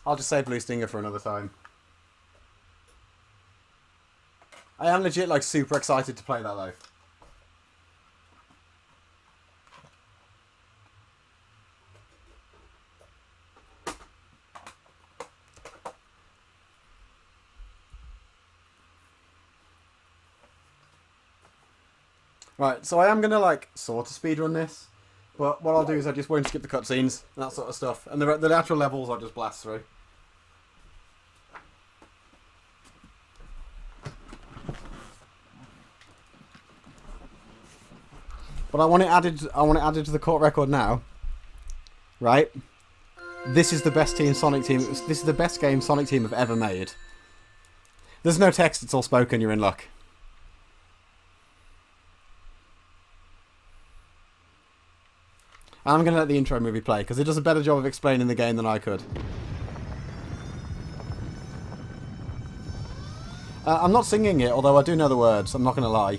I'll just say Blue Stinger for another time. I am legit, like, super excited to play that, though. Right, so I am going to, like, sort of speedrun this. But what I'll do is I just won't skip the cutscenes and that sort of stuff. And the actual levels I'll just blast through. But I want it added to the court record now. Right? This is the best Sonic team. This is the best game Sonic team have ever made. There's no text, it's all spoken, you're in luck. And I'm going to let the intro movie play, because it does a better job of explaining the game than I could. I'm not singing it, although I do know the words, I'm not going to lie.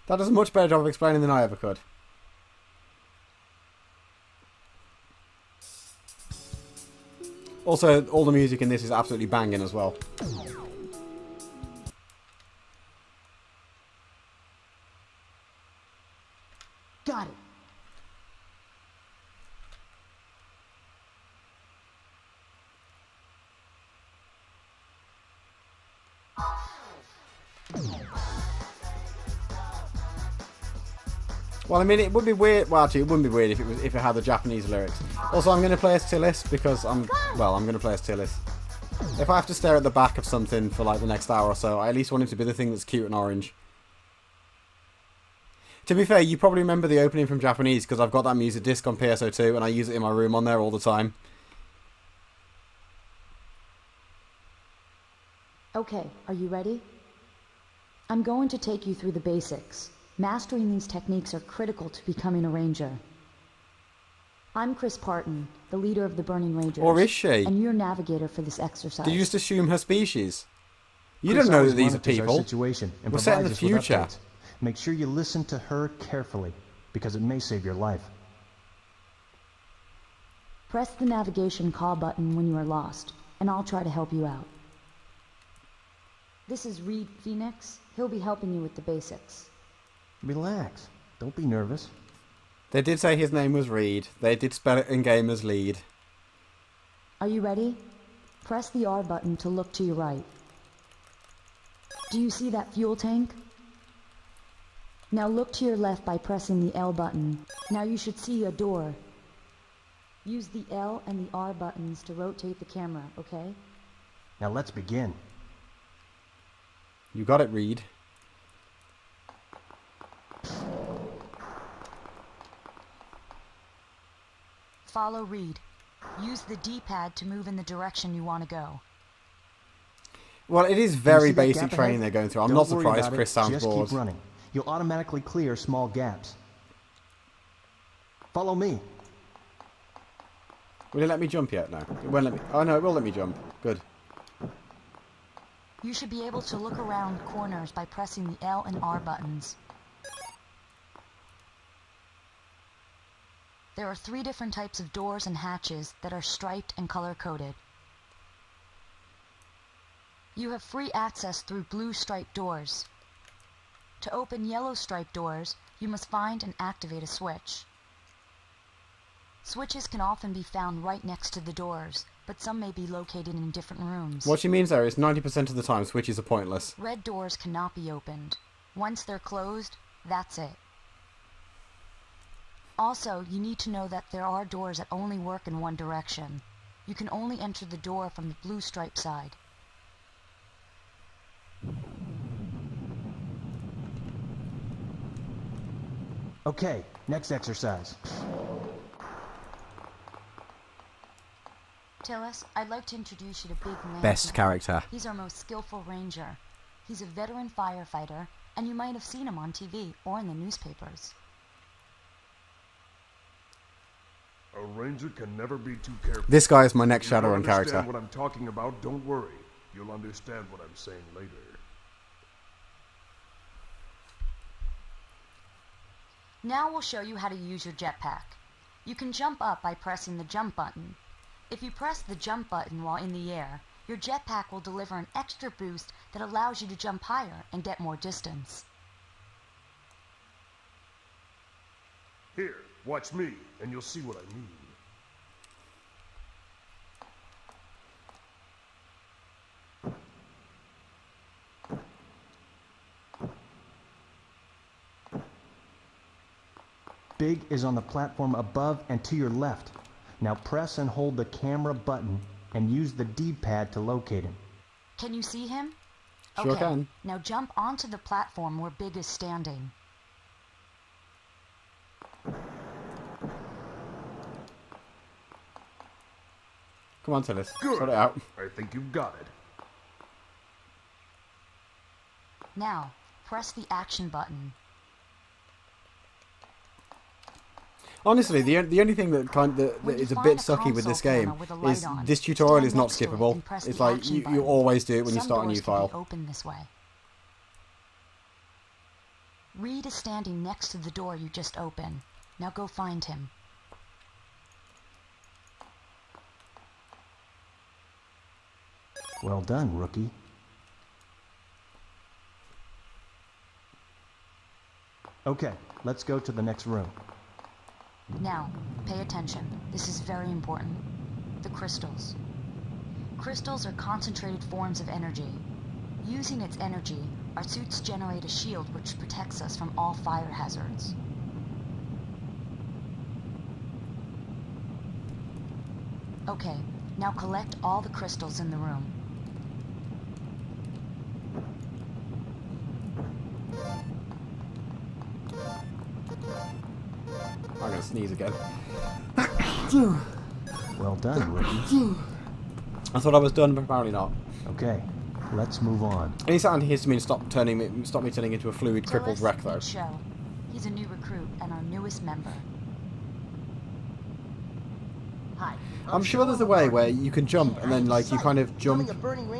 That does a much better job of explaining than I ever could. Also, all the music in this is absolutely banging as well. Got it. Well, I mean, it would be weird. Well, actually, it wouldn't be weird if it had the Japanese lyrics. Also, I'm going to play as Tillis because I'm going to play as Tillis. If I have to stare at the back of something for like the next hour or so, I at least want it to be the thing that's cute and orange. To be fair, you probably remember the opening from Japanese because I've got that music disc on PSO2 and I use it in my room on there all the time. Okay, are you ready? I'm going to take you through the basics. Mastering these techniques are critical to becoming a ranger. I'm Chris Parton, the leader of the Burning Rangers. Or is she? And your navigator for this exercise. Did you just assume her species? You Chris don't know that always these are monitors our people. situation and We're set in the provides us with future. updates. Make sure you listen to her carefully, because it may save your life. Press the navigation call button when you are lost, and I'll try to help you out. This is Reed Phoenix. He'll be helping you with the basics. Relax. Don't be nervous. They did say his name was Reed. They did spell it in game as Lead. Are you ready? Press the R button to look to your right. Do you see that fuel tank? Now look to your left by pressing the L button. Now you should see a door. Use the L and the R buttons to rotate the camera, okay? Now let's begin. You got it, Reed. Follow Reed. Use the D-pad to move in the direction you want to go. Well, it is You very see that basic gap training ahead? they're going through. I'm Don't not worry surprised about Chris it. sounds Just bored. keep running. You'll automatically clear small gaps. Follow me. Will it let me jump yet? No. It won't let me. Oh, no, it will let me jump. Good. You should be able to look around corners by pressing the L and R buttons. There are 3 different types of doors and hatches that are striped and color-coded. You have free access through blue striped doors. To open yellow striped doors, you must find and activate a switch. Switches can often be found right next to the doors, but some may be located in different rooms. What she means there is 90% of the time switches are pointless. Red doors cannot be opened. Once they're closed, that's it. Also, you need to know that there are doors that only work in one direction. You can only enter the door from the blue striped side. Okay, next exercise. Tillis, I'd like to introduce you to Big Man. Best character. He's our most skillful ranger. He's a veteran firefighter, and you might have seen him on TV or in the newspapers. A ranger can never be too careful. This guy is my next If you don't Shadowrun character. understand what I'm talking about, don't worry. You'll understand what I'm saying later. Now we'll show you how to use your jetpack. You can jump up by pressing the jump button. If you press the jump button while in the air, your jetpack will deliver an extra boost that allows you to jump higher and get more distance. Here, watch me, and you'll see what I mean. Big is on the platform above and to your left. Now press and hold the camera button and use the D-pad to locate him. Can you see him? Sure Okay, can. now jump onto the platform where Big is standing. Come on, Tillis. Good. Sort it out. I think you've got it. Now, press the action button. Honestly, the only thing that When you is a find bit a sucky with this console game panel with a light is on, this tutorial stand is not next to it skippable. and press It's the like action you button. always do it when you Some start a new doors can be file. open this way. Reed is standing next to the door you just opened. Now go find him. Well done, rookie. Okay, let's go to the next room. Now, pay attention. This is very important. The crystals. Crystals are concentrated forms of energy. Using its energy, our suits generate a shield which protects us from all fire hazards. Okay, now collect all the crystals in the room. I'm gonna sneeze again. Well done, rookie. I thought I was done, but apparently not. Okay, let's move on. Any sound histamine stop me turning into a fluid crippled Tillis, wreck though. meet Show. He's a new recruit and our newest member. Hi. I'm sure there's a way where you can jump and then like you kind of jump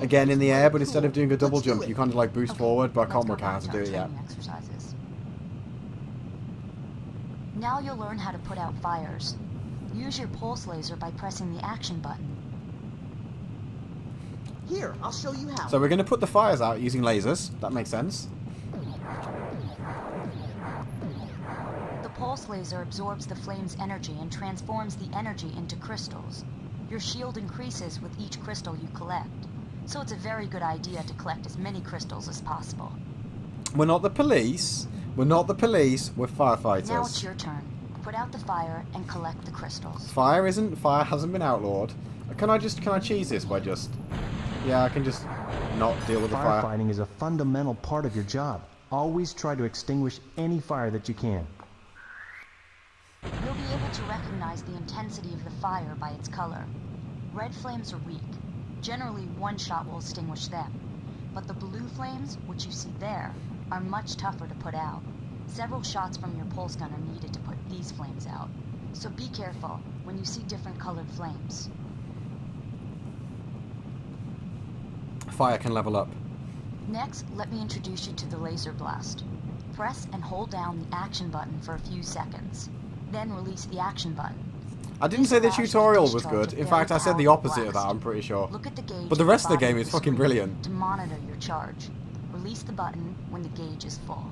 again in the air, but instead of doing a double jump, you kind of like boost Okay, forward. But I can't let's work go out how back to do our it yet. training exercises. Now you'll learn how to put out fires. Use your pulse laser by pressing the action button. Here, I'll show you how. So we're going to put the fires out using lasers. That makes sense. The pulse laser absorbs the flame's energy and transforms the energy into crystals. Your shield increases with each crystal you collect, so it's a very good idea to collect as many crystals as possible. We're not the police. We're not the police. We're firefighters. Now it's your turn. Put out the fire and collect the crystals. Fire hasn't been outlawed. Can I cheese this by just... Yeah, I can just not deal with the fire. Firefighting is a fundamental part of your job. Always try to extinguish any fire that you can. You'll be able to recognize the intensity of the fire by its color. Red flames are weak. Generally, one shot will extinguish them. But the blue flames, which you see there, are much tougher to put out. Several shots from your pulse gun are needed to put these flames out. So be careful when you see different colored flames. Fire can level up. Next, let me introduce you to the laser blast. Press and hold down the action button for a few seconds. Then release the action button. I didn't say the tutorial was good. In fact, I said the opposite of that, I'm pretty sure. Look at the gauge But the at rest of the bottom game is fucking screen brilliant. to monitor your charge. Release the button when the gauge is full.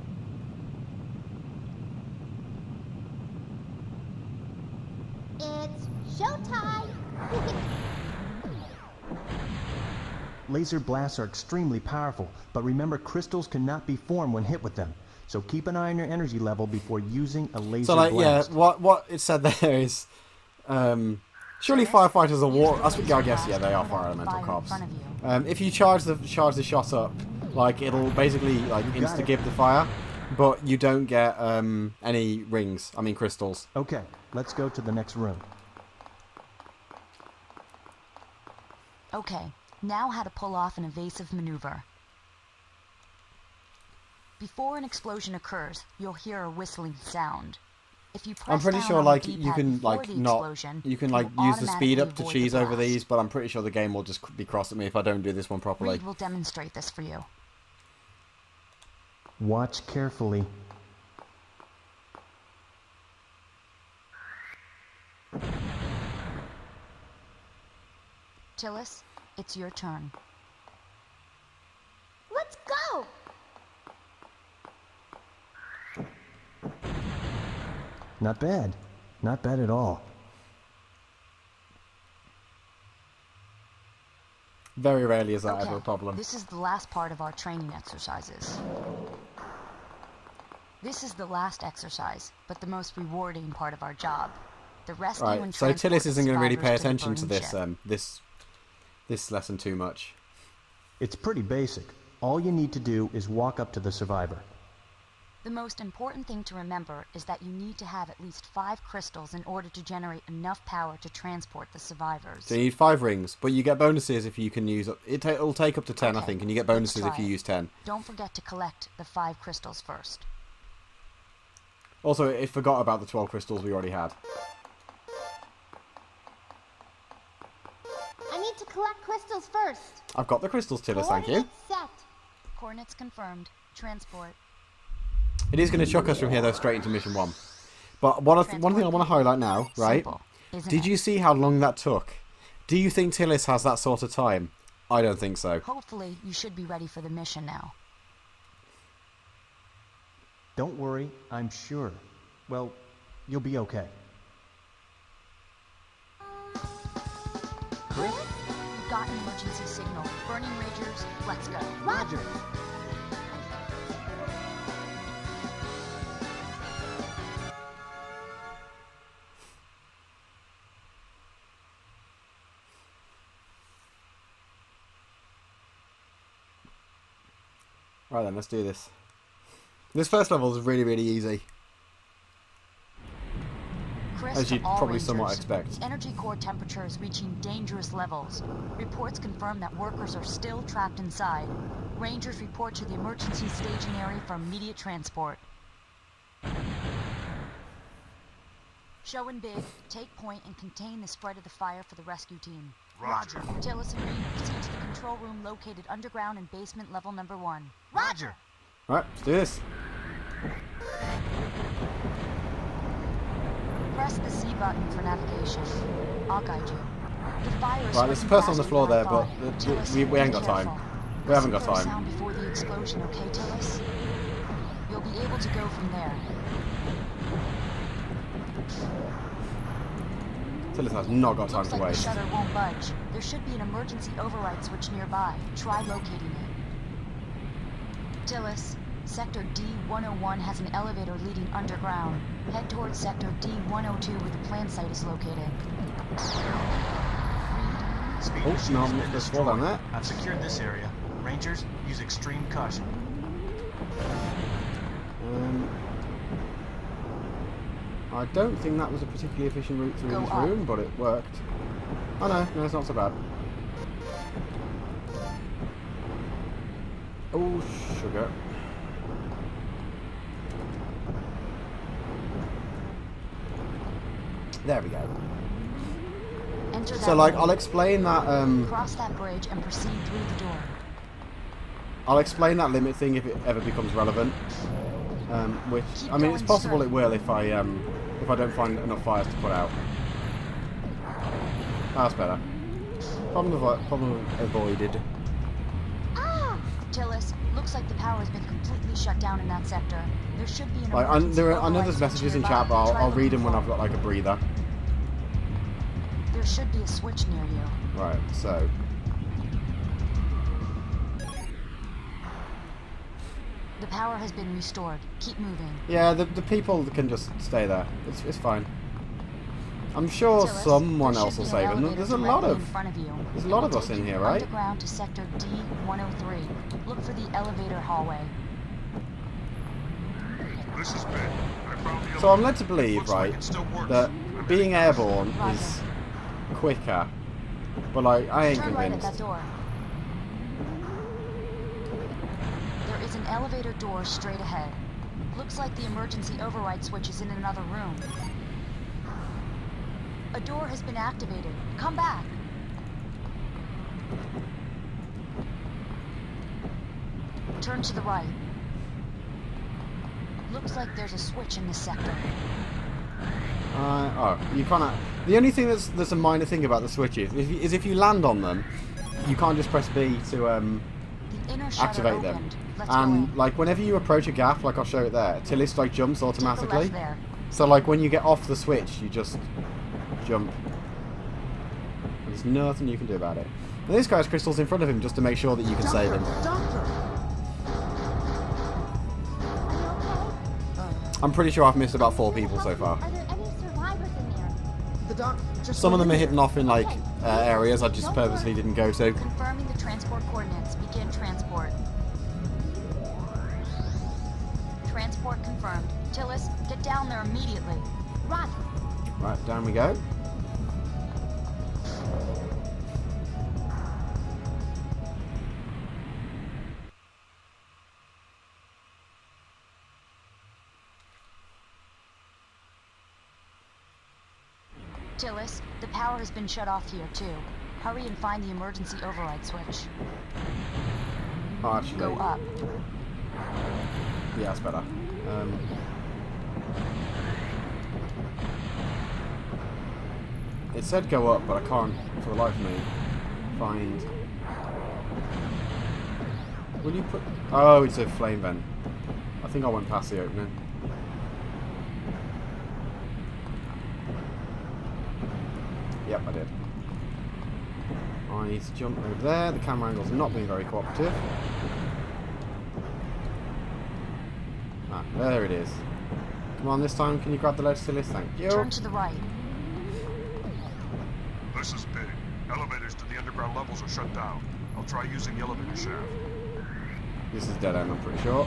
It's showtime! Laser blasts are extremely powerful, but remember crystals cannot be formed when hit with them. So keep an eye on your energy level before using a laser So, like, blast. yeah, what it said there is, surely firefighters are war. I guess, yeah, they are fire elemental cops. If you charge the shot up, like, it'll basically like insta-give the fire, but you don't get any rings. I mean, crystals. Okay, let's go to the next room. Okay, now how to pull off an evasive maneuver. Before an explosion occurs, you'll hear a whistling sound. If you press I'm pretty down sure on the like D-pad you can before like the not explosion, you can it like will use the speed up automatically to avoid the cheese over blast. these, but I'm pretty sure the game will just be cross at me if I don't do this one properly. Reed will demonstrate this for you. Watch carefully. Tillis, it's your turn. Let's go! Not bad. Not bad at all. Very rarely is that Okay, ever a problem. this is the last part of our training exercises. This is the last exercise, but the most rewarding part of our job. The rescue and Right, so transport Tillis isn't going to really pay survivors to the attention to burning this ship. this lesson too much. It's pretty basic. All you need to do is walk up to the survivor. The most important thing to remember is that you need to have at least 5 crystals in order to generate enough power to transport the survivors. So you need 5 rings, but you get bonuses if you can use it'll take up to 10, I Okay, think, and you get let's bonuses if try you it. use 10. Don't forget to collect the 5 crystals first. Also, it forgot about the 12 crystals we already had. I need to collect crystals first. I've got the crystals, Tillis, thank you. Coordinates set. Coordinates confirmed. Transport. It is going to chuck us from here, though, straight into mission 1. But one thing I want to highlight now, right? Simple, isn't Did it? you see how long that took? Do you think Tillis has that sort of time? I don't think so. Hopefully, you should be ready for the mission now. Don't worry, I'm sure. Well, you'll be okay. Chris? We've got an emergency signal. Burning Ragers, let's go. Roger. Right then, let's do this. This first level is really, really easy. Chris, As to you'd all probably Rangers, somewhat expect. The energy core temperature is reaching dangerous levels. Reports confirm that workers are still trapped inside. Rangers report to the emergency staging area for immediate transport. Show and big, take point and contain the spread of the fire for the rescue team. Roger. Tillis and Reed proceed to the control room located underground in basement level number 1. Roger. Alright, let's do this. Press the C button for navigation. I'll guide you. The fire is Right, there's a spreading person on the faster floor than I there, but thought. Tillis, we ain't be got time. careful. We haven't got Listen for a time. sound before the explosion, okay, Tillis? You'll be able to go from there. Tillis has not got time Looks to like the waste. shutter won't budge. There should be an emergency override switch nearby. Try locating it. Tillis, Sector D-101 has an elevator leading underground. Head towards Sector D-102 where the plant site is located. Speedish Oh, has no, been let's fall down destroyed. there. I've secured this area. Rangers, use extreme caution. I don't think that was a particularly efficient route through Go this up. room, but it worked. Oh no, it's not so bad. Oh, sugar. There we go. Enter So, that like, room. I'll explain that, Cross that bridge and proceed through the door. I'll explain that limit thing if it ever becomes relevant. Which, Keep I mean, it's going possible straight. it will if I if I don't find enough fires to put out. That's better. Problem avoided. Ah! Tillis, looks like the power has been completely shut down in that sector. There should be an Like, emergency I know override there's switch messages in nearby. chat, but I'll Try read them when looking I've got like a breather. for 'em. There should be a switch near you. Right, so. The power has been restored. Keep moving. Yeah, the people can just stay there. It's fine. I'm sure Tillis, someone there else should will be save an them. elevator There's a lot directly of in front of you. there's a lot It of will us in take here, you right? Underground to sector D103. Look for the elevator hallway. This is Ben. I found the So I'm led to believe, Looks like right, it still works. that I'm being heading airborne Roger. is quicker. But like, I ain't Turn right at that convinced. door. There is an elevator door straight ahead. Looks like the emergency override switch is in another room. A door has been activated. Come back. Turn to the right. Looks like there's a switch in this sector. Oh, you can't. The only thing that's a minor thing about the switches is if you land on them, you can't just press B to The inner shutter activate them. opened. Let's go And in. like whenever you approach a gap, like I'll show it there, Tillis like jumps Take the automatically. left there. So like when you get off the switch, you just jump. There's nothing you can do about it. And this guy's crystals in front of him just to make sure that you can save him. Doctor! I'm pretty sure I've missed about 4 people so far. Are there any survivors in there? The doc just Some of went them are in hidden there. off in like areas I just purposely didn't go to. Confirming the transport coordinates. Begin transport. Transport confirmed. Tillis, get down there immediately. Roger. Right, down we go. Tillis, the power has been shut off here too. Hurry and find the emergency override switch. Oh, actually, Go up. yeah, that's better. It said go up, but I can't, for the life of me, find... Will you put... Oh, it's a flame vent. I think I went past the opening. Yep, I did. I need to jump over there. The camera angle's not being very cooperative. Ah, there it is. Come on, this time, can you grab the ledge to this? Thank you. Turn to the right. This is big. Elevators to the underground levels are shut down. I'll try using the elevator shaft. This is dead end, I'm pretty sure.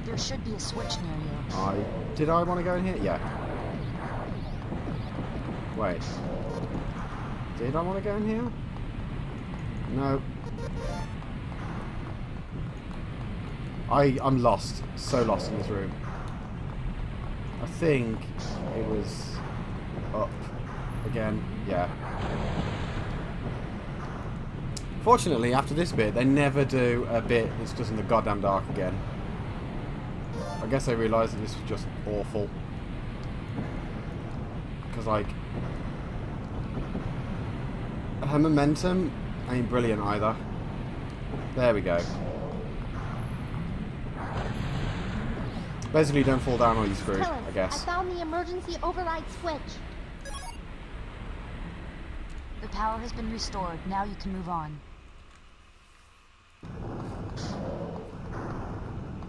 There should be a switch near you. Did I want to go in here? Yeah. Wait. Did I want to go in here? No. I'm lost. So lost in this room. I think it was up again. Yeah. Fortunately, after this bit, they never do a bit that's just in the goddamn dark again. I guess they realised that this was just awful. Because, like, her momentum ain't brilliant either. There we go. Basically, don't fall down or you're screwed, Tell us, I guess. I found the emergency override switch. The power has been restored. Now you can move on.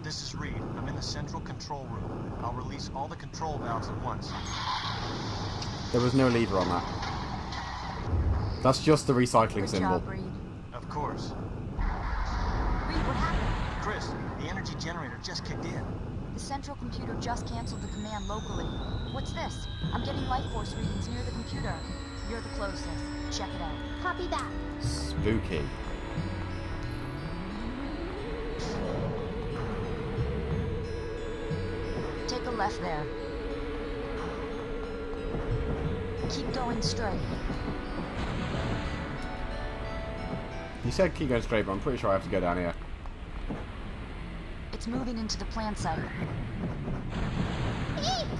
This is Reed. I'm in the central control room. I'll release all the control valves at once. There was no lever on that. That's just the recycling Good symbol. job, Reed. Of course. Reed, what happened? Chris, the energy generator just kicked in. The central computer just canceled the command locally. What's this? I'm getting life force readings near the computer. You're the closest. Check it out. Copy that. Spooky. Take a left there. Keep going straight. You said keep going straight, but I'm pretty sure I have to go down here. It's moving into the plant site.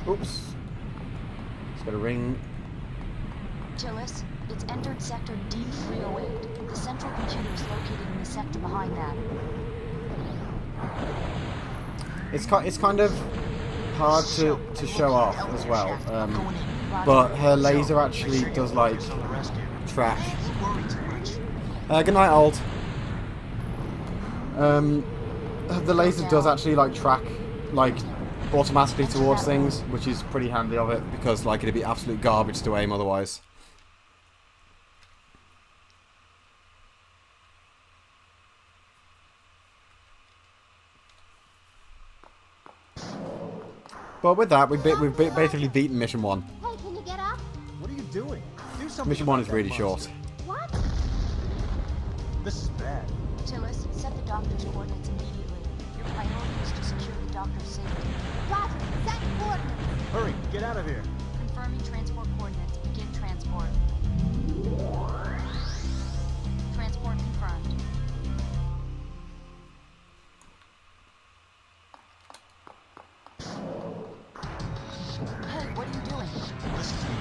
Oops. It's got a ring. Tillis, it's entered sector D308. The central computer is located in the sector behind that. It's kind of hard to show off as well. But her laser actually does like track. Good night, old. The laser does actually like track like automatically towards things, which is pretty handy of it because like it'd be absolute garbage to aim otherwise. But with that, we've basically beaten mission 1. Hey, can you get up? What are you doing? Do something. Mission 1 about is really that short. monster. What? This is bad. Tillis, set the doctor's coordinates immediately. Your priority is to secure the doctor's safety. Roger, set coordinates. Hurry, get out of here. Confirming transport coordinates. Begin transport. Transport confirmed. Hey, what are you doing? Listen to me.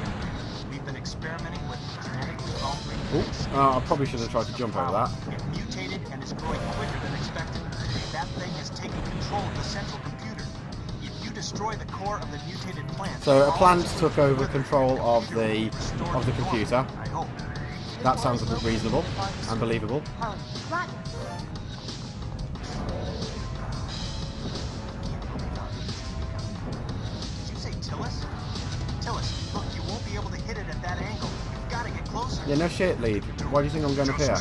We've been experimenting with genetically altering Oops. I probably should have tried to jump over that. It mutated and is growing quicker than expected. That thing has taken control of the central computer. If you destroy the core of the mutated plant, So a plant took over control of the computer. I hope. That sounds a bit reasonable and believable. Hurry. Roger. Did you say Tillis? Tillis, look, you won't be able to hit it at that angle. You've got to get closer. Yeah, no shit, lead. Why do you think I'm going up here?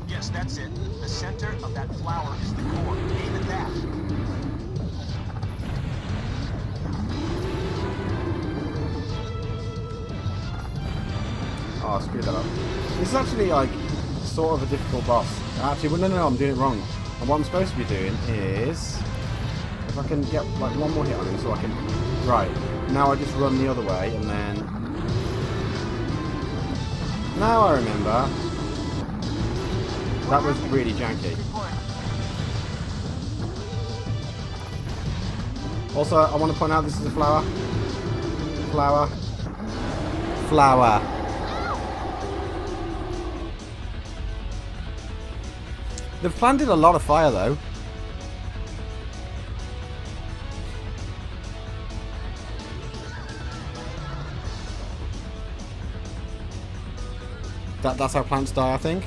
Yes, that's it. The center of that flower is the core. Aim at that. Oh, I screwed that up. This is actually like sort of a difficult boss. Actually, well, no, I'm doing it wrong. And what I'm supposed to be doing is, if I can get like one more hit on him, so I can. Right now, I just run the other way, and then. Now I remember. That was really janky. Report. Also, I want to point out this is a flower. Flower. Flower. They've planted a lot of fire though. That's how plants die, I think.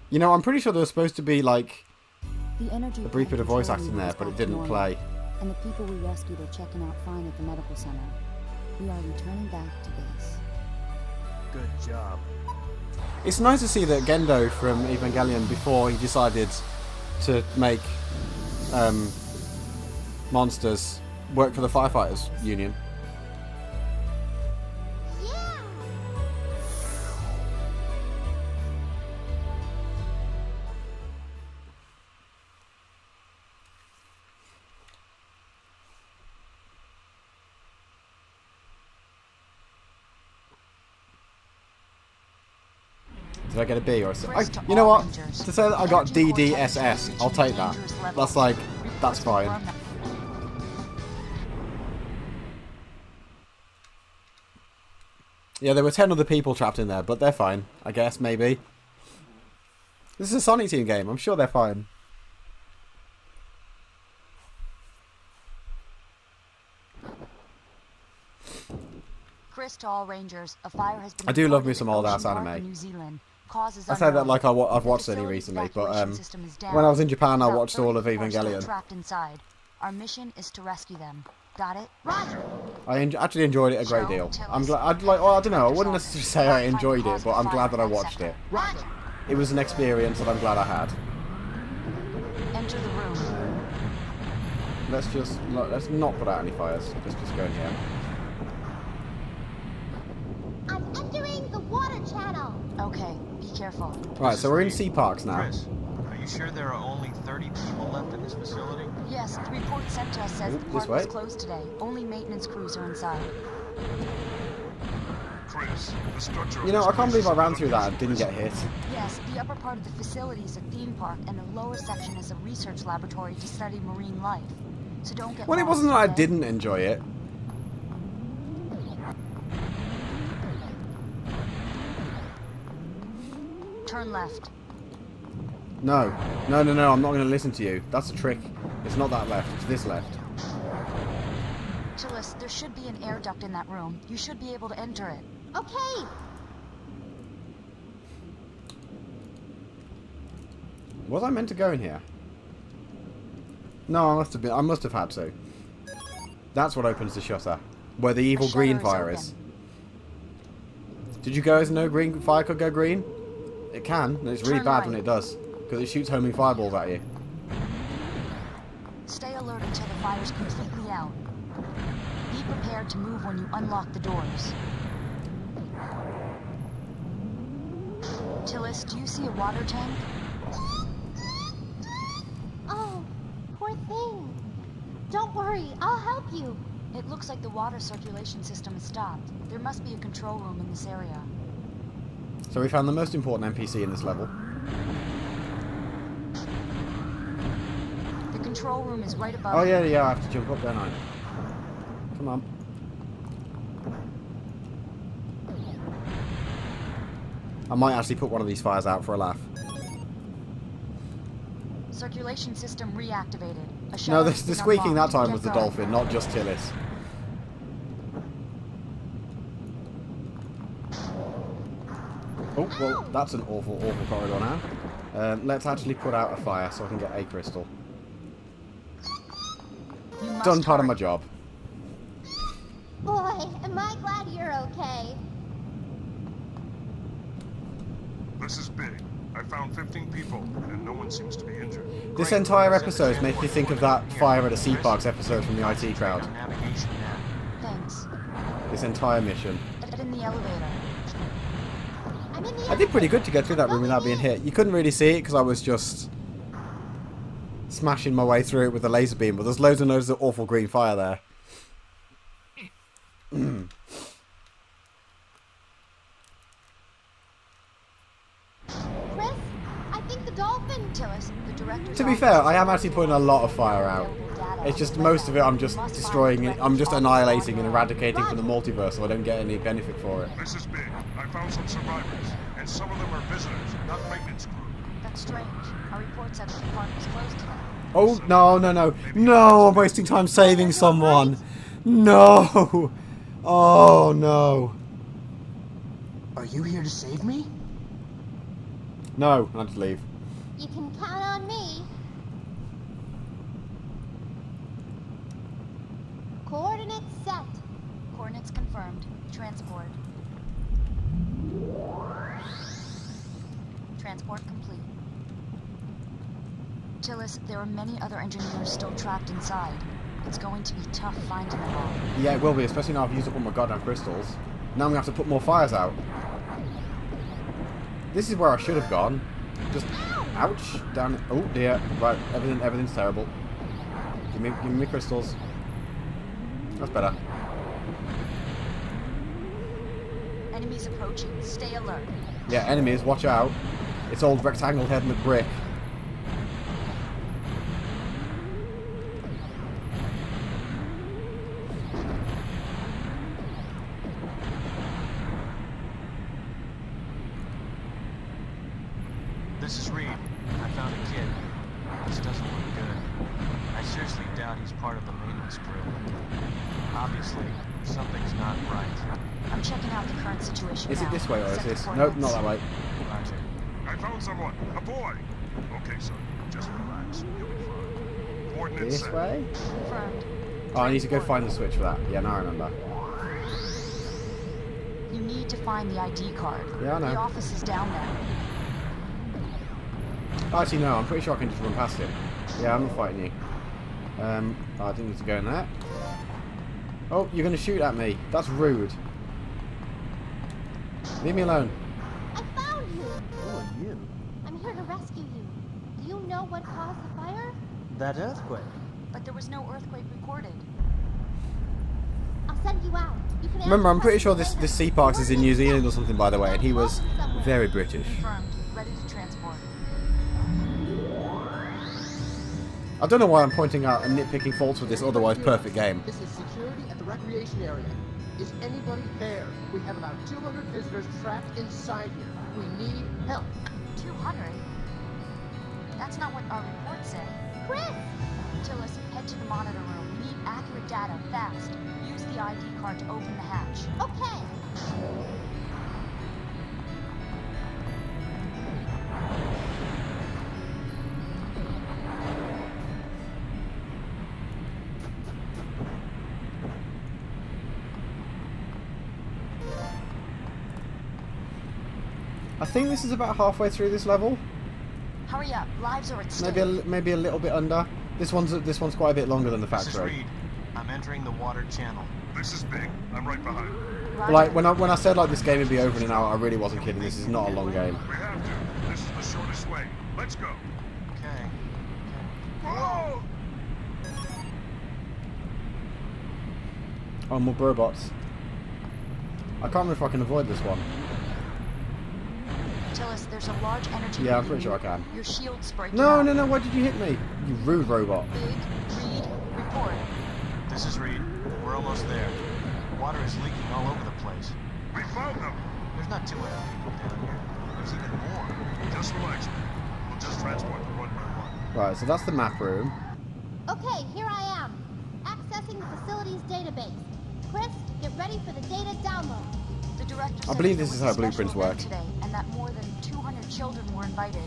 You know, I'm pretty sure there was supposed to be like The energy a brief bit of voice control acting there, unit is but it back didn't to play. normal, and the people we rescued are checking out fine at the medical center. We are returning back to base. Good job. It's nice to see that Gendo from Evangelion, before he decided to make monsters, work for the Firefighters Union. Yeah. Did I get a B or a C? You know what? To say that I got DDSS, I'll take that. That's like, that's fine. Yeah, there were 10 other people trapped in there, but they're fine, I guess, maybe. This is a Sonic Team game, I'm sure they're fine. Chris to all Rangers, a fire has been I do love me reported some in old Ocean ass Park anime. in New Zealand. Cause is I say that unknown. like I've The watched any facility's recently, but evacuation system is down. when I was in Japan I About watched all of 30 people are still Evangelion. trapped inside. Our mission is to rescue them. Got it? Roger. I actually enjoyed it a great deal. I'm glad. I'd like. Oh, I don't know. I wouldn't necessarily say I enjoyed it, but I'm glad that I watched it. Roger. It was an experience that I'm glad I had. Enter the room. Let's not put out any fires. Let's just go in here. I'm entering the water channel. Okay, be careful. Right, so we're in Sea Parks now. Chris, are you sure there are only 30 people left in this facility? Yes, the report sent to us says Ooh, the this park was way. closed today. Only maintenance crews are inside. Chris, the structure. You know, I can't believe I ran through that and didn't get hit. Yes, the upper part of the facility is a theme park, and the lower section is a research laboratory to study marine life. So don't get Well, it lost, wasn't that I okay? didn't enjoy it. Turn left. No. No, no, no, I'm not going to listen to you. That's a trick. It's not that left, it's this left. Chillis, there should be an air duct in that room. You should be able to enter it. Okay. Was I meant to go in here? No, I must have had to. That's what opens the shutter. Where the evil The green shutter is fire open. is. Did you guys know green fire could go green? It can, and it's really Turn bad when right. it does. Because it shoots homing fireballs at you. Stay alert until the fire's completely out. Be prepared to move when you unlock the doors. Tillis, do you see a water tank? Oh, poor thing. Don't worry, I'll help you. It looks like the water circulation system is stopped. There must be a control room in this area. So we found the most important NPC in this level. The control room is right above Oh you. yeah, yeah, I have to jump up, don't I? Come on. I might actually put one of these fires out for a laugh. Circulation system reactivated. A No, shower the has been squeaking that unlocked. time Get was the going. dolphin, not just Tillis. Oh, well, that's an awful, awful corridor now. Let's actually put out a fire so I can get a crystal. You must Done part of hurry. my job. Boy, am I glad you're okay. This is big. I found 15 people, and no one seems to be injured. This Great. entire episode makes me think of that Fire at a Sea Parks episode from the IT crowd. Navigation now. Thanks. This entire mission. Get in the elevator. I'm in the I did pretty good to get through that room without being hit. You couldn't really see it because I was just smashing my way through it with a laser beam, but there's loads and loads of awful green fire there. Chris, I think the dolphin. Tillis, the director's To be office fair, is I am already actually putting a lot of fire out. available data It's just on the most of it I'm web. just You must find destroying the it. I'm just director's annihilating and office. eradicating from the multiverse so I don't get any benefit for it. This is big. I found some survivors, and some of them are visitors, not maintenance crew. That's strange. Our report said that the park was closed today. Oh, no, no, no. No, I'm wasting time saving someone. No. Oh, no. Are you here to save me? No, I have to leave. You can count on me. Coordinates set. Coordinates confirmed. Transport. Transport complete. Tillis, there are many other engineers still trapped inside. It's going to be tough finding them all. Yeah, it will be, especially now I've used up all my goddamn crystals. Now I'm going to have to put more fires out. This is where I should have gone. Just, ouch, down. Oh dear, right, everything's terrible. Give me crystals. That's better. Enemies approaching. Stay alert. Yeah, enemies, watch out. It's old rectangle head McBrick. This is Reed. I found a kid. This doesn't look good. I seriously doubt he's part of the maintenance crew. Obviously, something's not right. I'm checking out the current situation Is now. it this way or is Set the this? Nope, coordinates. not that way. Roger. I found someone. A boy. Okay, son. Just relax. You'll be fine. Coordinates This set. way? Confirmed. Oh, I need to go find the switch for that. Yeah, now I remember. You need to find the ID card. Yeah, I know. The office is down there. Actually, no, I'm pretty sure I can just run past him. Yeah, I'm not fighting you. Oh, I didn't need to go in there. Oh, you're going to shoot at me. That's rude. Leave me alone. I found you. Who are you? I'm here to rescue you. Do you know what caused the fire? That earthquake. But there was no earthquake recorded. I'll send you out. You can Remember, I'm pretty sure this Sea Parks is in New Zealand or something, by the way, and he was very British. Confirmed. Ready to transport. I don't know why I'm pointing out and nitpicking faults with this otherwise perfect game. This is security at the recreation area. Is anybody there? We have about 200 visitors trapped inside here. We need help. 200? That's not what our reports say. Chris! Tillis, head to the monitor room. We need accurate data, fast. Use the ID card to open the hatch. Okay. I think this is about halfway through this level. Hurry up, lives are at stake. Maybe a little bit under. This one's quite a bit longer than the This is factory. Reed. I'm entering the water channel. This is big. I'm right behind. Roger. Like when I said like this game would be over in an hour, I really wasn't kidding. This is not a long game. We have to. This is the shortest way. Let's go. Okay. Whoa! Oh, more robots. I can't remember if I can avoid this one. Tillis, there's a large energy. Yeah, I'm leak pretty in sure I you. can. Your shield's breaking No, out. no, no! Why did you hit me? You rude robot. Big, Reed, report. This is Reed. We're almost there. Water is leaking all over the place. We found them. There's not 200 people down here. There's even more. Just relax. We'll just transport them one by one. Right, so that's the map room. Okay, here I am. Accessing the facility's database. Chris, get ready for the data download. The director I said believe there this was is how a special blueprints event work. today, and that more than 200 children were invited.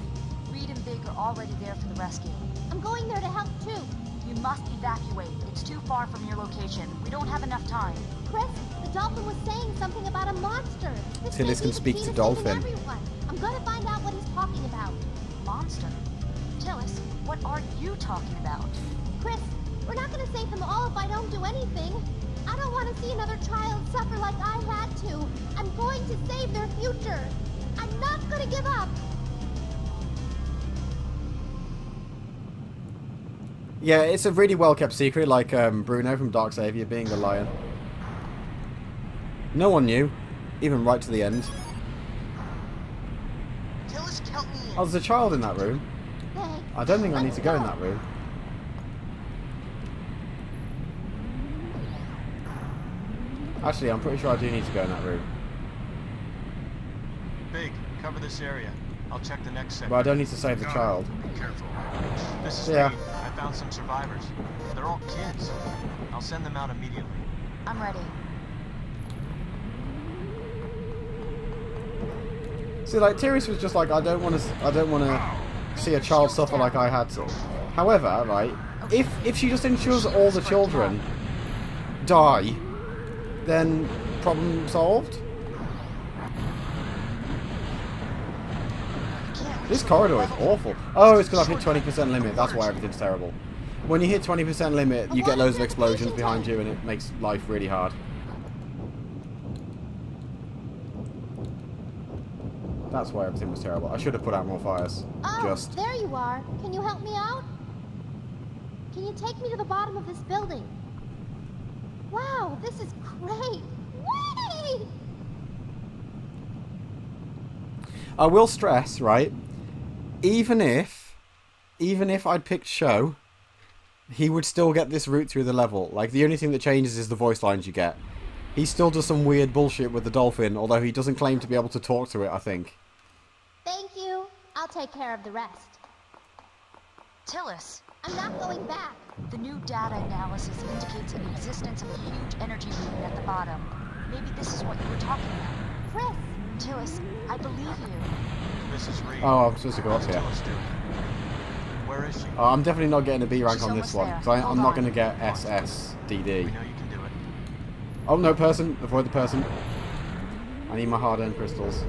Reed and Big are already there for the rescue. I'm going there to help too. You must evacuate. It's too far from your location. We don't have enough time. Chris, the dolphin was saying something about a monster. This may Tillis be can the speak key to saving dolphin. everyone. I'm gonna find out what he's talking about. Monster? Tillis, what are you talking about? Chris, we're not gonna save them all if I don't do anything. I don't want to see another child suffer like I had to. I'm going to save their future. I'm not gonna give up. Yeah, it's a really well kept secret, like Bruno from Dark Savior being the lion. No one knew, even right to the end. Tillis, count me in. Oh, there's a child in that room. Thanks. I don't think I need Let's to go in go. that room. Actually, I'm pretty sure I do need to go in that room. Big, cover this area. I'll check the next sector. But I don't need to save the child. Be careful. This is Yeah. Reed. I found some survivors. They're all kids. I'll send them out immediately. I'm ready. See, like Tyrus was just like, I don't want to see a child suffer like I had to. However, right, if she just ensures all the children die, then problem solved. This corridor is awful. Oh, it's because I've hit 20% limit. That's why everything's terrible. When you hit 20% limit, you get loads of explosions behind you, and it makes life really hard. That's why everything was terrible. I should have put out more fires. Oh, Just. there you are. Can you help me out? Can you take me to the bottom of this building? Wow, this is great. Whee! I will stress, right? Even if I'd picked Show, he would still get this route through the level. Like, the only thing that changes is the voice lines you get. He still does some weird bullshit with the dolphin, although he doesn't claim to be able to talk to it, I think. Thank you. I'll take care of the rest. Tillis, I'm not going back. the new data analysis indicates the existence of a huge energy leak at the bottom. Maybe this is what you were talking about. Chris, Tillis, I believe you. This is Reed. Oh, I'm supposed to go up What's here. Tillis doing? Where is she? Oh, I'm definitely not getting a B rank She's on this almost one, there. because I'm Hold not on. going to get We SSDD. know you can do it. Oh, no, person. Avoid the person. I need my hard-earned crystals.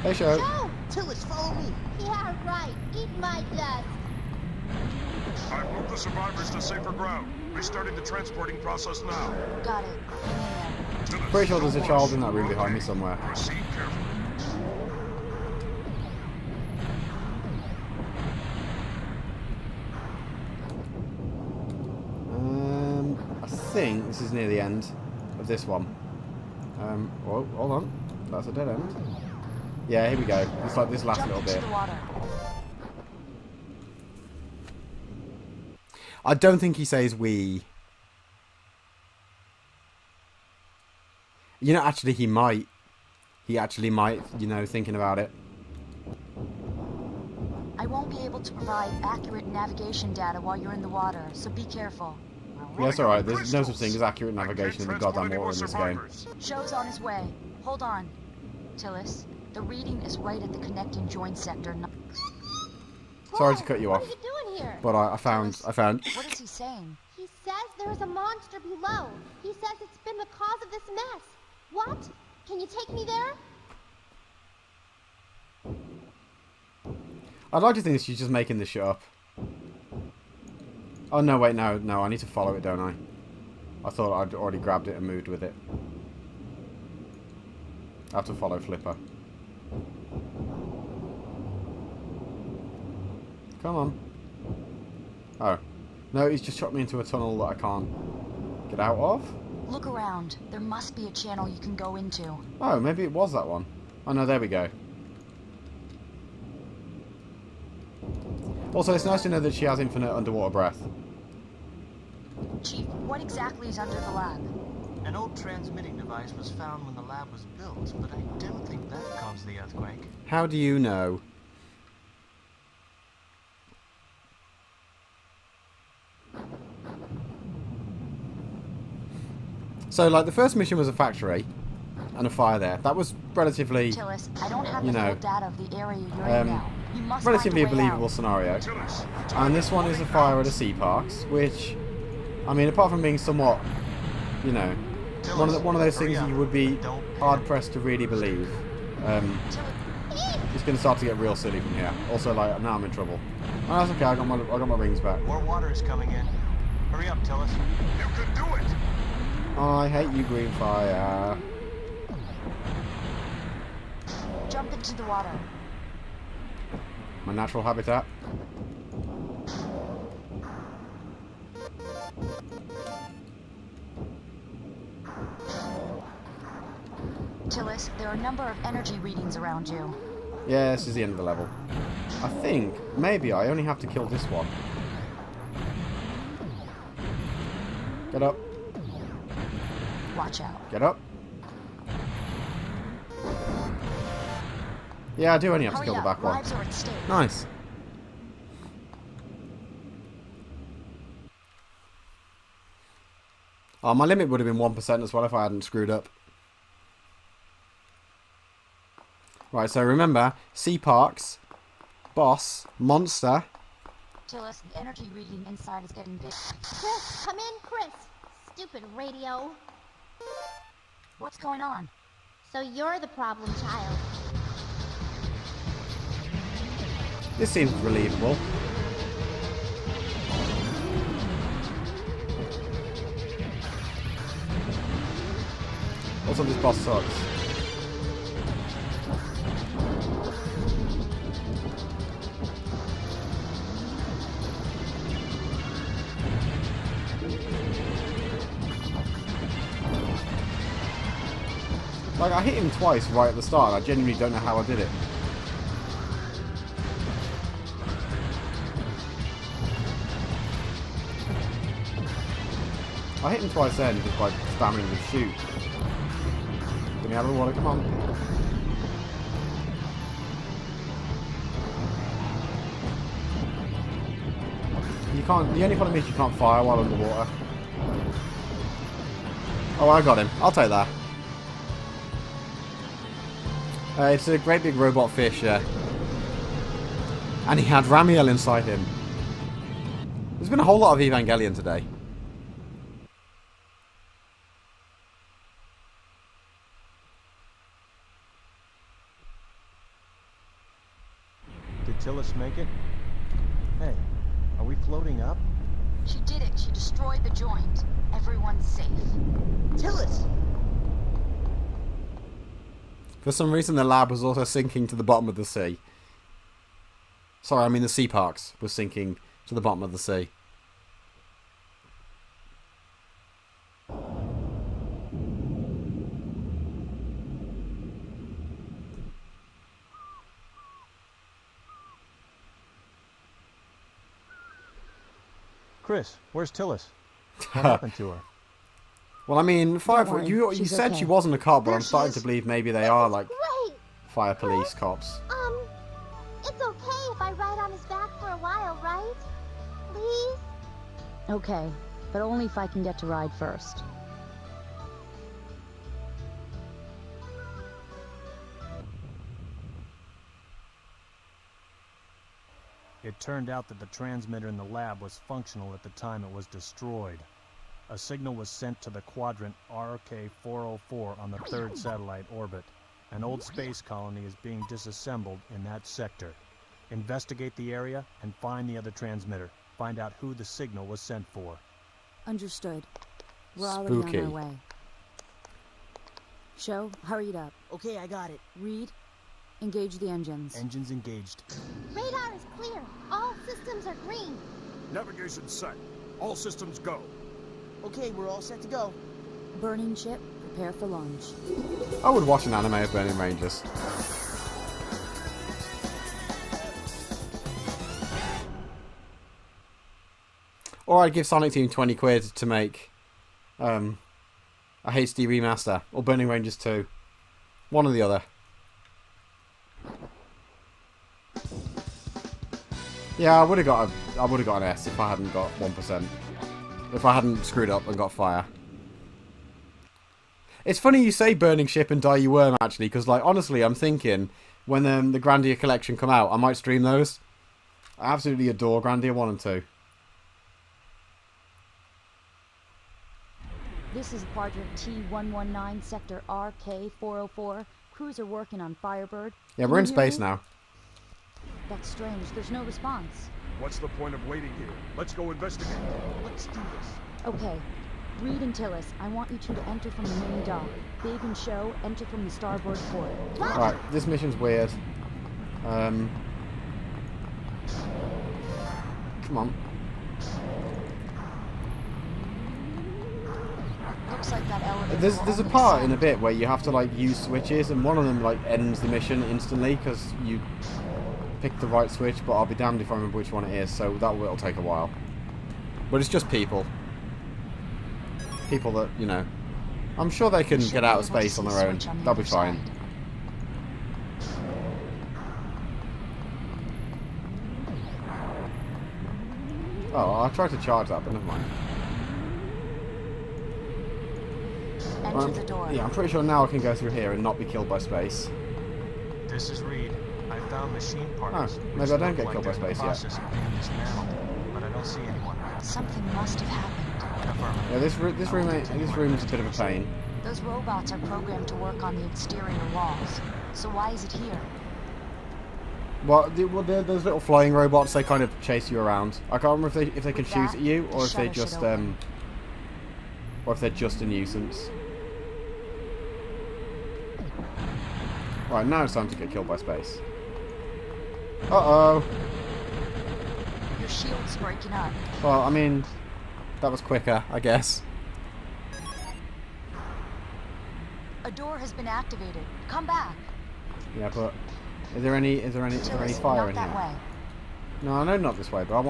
Hey, Show. Joe! Tillis, follow me. Yeah, right. Eat my dust. I've moved the survivors to safer ground. Restarting the transporting process now. Got it. Hang in there. Pretty sure there's a child in that room behind me somewhere. Proceed carefully. think this is near the end of this one. Oh, hold on. That's a dead end. Yeah, here we go. It's like this last Jump little into bit. the water. I don't think he says we. You know, actually he might. He actually might, you know, thinking about it. I won't be able to provide accurate navigation data while you're in the water, so be careful. Yeah, it's alright. There's no such thing as accurate navigation in the goddamn water in this game. Show's on his way. Hold on. Tillis, the reading is right at the connecting joint sector. Sorry to cut you off. What are you doing here? But I found... What is he saying? He says there's a monster below. He says it's been the cause of this mess. What? Can you take me there? I'd like to think she's just making this shit up. Oh, no, wait, no, I need to follow it, don't I? I thought I'd already grabbed it and moved with it. I have to follow Flipper. Come on. Oh. No, he's just shot me into a tunnel that I can't get out of? Look around. There must be a channel you can go into. Oh, maybe it was that one. Oh, no, there we go. Also, it's nice to know that she has infinite underwater breath. Chief, what exactly is under the lab? An old transmitting device was found when the lab was built, but I don't think that caused the earthquake. How do you know? So, like, the first mission was a factory and a fire there. That was relatively, Tillis, I don't have you the know, full data of the area you're in now. You must relatively a find a way believable out. scenario. And this one is a fire at a sea parks, which, I mean, apart from being somewhat, you know, one of those things you would be hard pressed to really believe. It's going to start to get real silly from here. Also, like, now I'm in trouble. Oh, that's okay. I got my rings back. More water is coming in. Hurry up, Tillis. You can do it! I hate you, green fire. Jump into the water. My natural habitat. Tillis, there are a number of energy readings around you. Yeah, this is the end of the level. I think maybe I only have to kill this one. Get up. Watch out. Get up. Yeah, I do only have to Hurry kill the up. back one. Lives are at stake. Nice. Oh, my limit would have been 1% as well if I hadn't screwed up. Right, so remember, Sea Parks, Boss, Monster. Tillis, the energy reading inside is getting big. Chris, come in, Chris. Stupid radio. What's going on? So you're the problem child. This seems believable. Also, this boss sucks. Like, I hit him twice right at the start, and I genuinely don't know how I did it. I hit him twice then, just by spamming the shoot. Get me out of the water, come on. You can't, the only problem is you can't fire while underwater. Oh, I got him. I'll take that. It's a great big robot fish, yeah. And he had Ramiel inside him. There's been a whole lot of Evangelion today. Did Tillis make it? Hey, are we floating up? She did it. She destroyed the joint. Everyone's safe. Tillis! For some reason, the lab was also sinking to the bottom of the sea. Sorry, I mean the Sea Parks was sinking to the bottom of the sea. Chris, where's Tillis? What happened to her? Well, I mean, worry, you she's said okay. she wasn't a cop, but There I'm she starting is. to believe maybe they are like Great! fire police cops. It's okay if I ride on his back for a while, right? Please? Okay, but only if I can get to ride first. It turned out that the transmitter in the lab was functional at the time it was destroyed. A signal was sent to the quadrant RK-404 on the third satellite orbit. An old space colony is being disassembled in that sector. Investigate the area and find the other transmitter. Find out who the signal was sent for. Understood. We're already on Spooky. our way. Show, hurry it up. Okay, I got it. Reed, engage the engines. Engines engaged. Radar is clear. All systems are green. Navigation set. All systems go. Okay, we're all set to go. Burning ship, prepare for launch. I would watch an anime of Burning Rangers. Or I'd give Sonic Team 20 quid to make a HD remaster. Or Burning Rangers 2. One or the other. Yeah, I would have got an S if I hadn't got 1%. If I hadn't screwed up and got fire. It's funny you say Burning Ship and Die You Worm, actually, because, like, honestly, I'm thinking when the Grandia collection come out, I might stream those. I absolutely adore Grandia 1 and 2. This is Quadrant T119, Sector RK-404. Crews are working on Firebird. Yeah, Can we're in you hear space me? now. That's strange. There's no response. What's the point of waiting here? Let's go investigate. Let's do this. Okay. Reed and Tillis, I want you two to enter from the main dock. Big and Show, enter from the starboard port. Alright, this mission's weird. Come on. Looks like that elevator. There's will a only part in a ascend. bit where you have to, like, use switches, and one of them, like, ends the mission instantly because you pick the right switch, but I'll be damned if I remember which one it is, so that will take a while. But it's just people. People that, you know, I'm sure they can You should get be out of able to space see on a their own. switch on the They'll be other fine. side. Oh, I tried to charge that, but never mind. Enter the door. Yeah, I'm pretty sure now I can go through here and not be killed by space. This is Reed. I found machine parts. Oh, maybe I don't get killed by space yet. Dismantled, but I don't see anyone. Something must have happened. Yeah, this room is a bit of a pain. Those robots are programmed to work on the exterior walls. So why is it here? Well, those little flying robots, they kind of chase you around. I can't remember if they can With shoot that, at you, the or if they shutter should just open. or if they're just a nuisance. Right, now it's time to get killed by space. Uh-oh. Your shield's breaking up. Well, I mean, that was quicker, I guess. A door has been activated. Come back. Yeah, but is there any Tillis, fire not in that here? way. No, I know not this way, but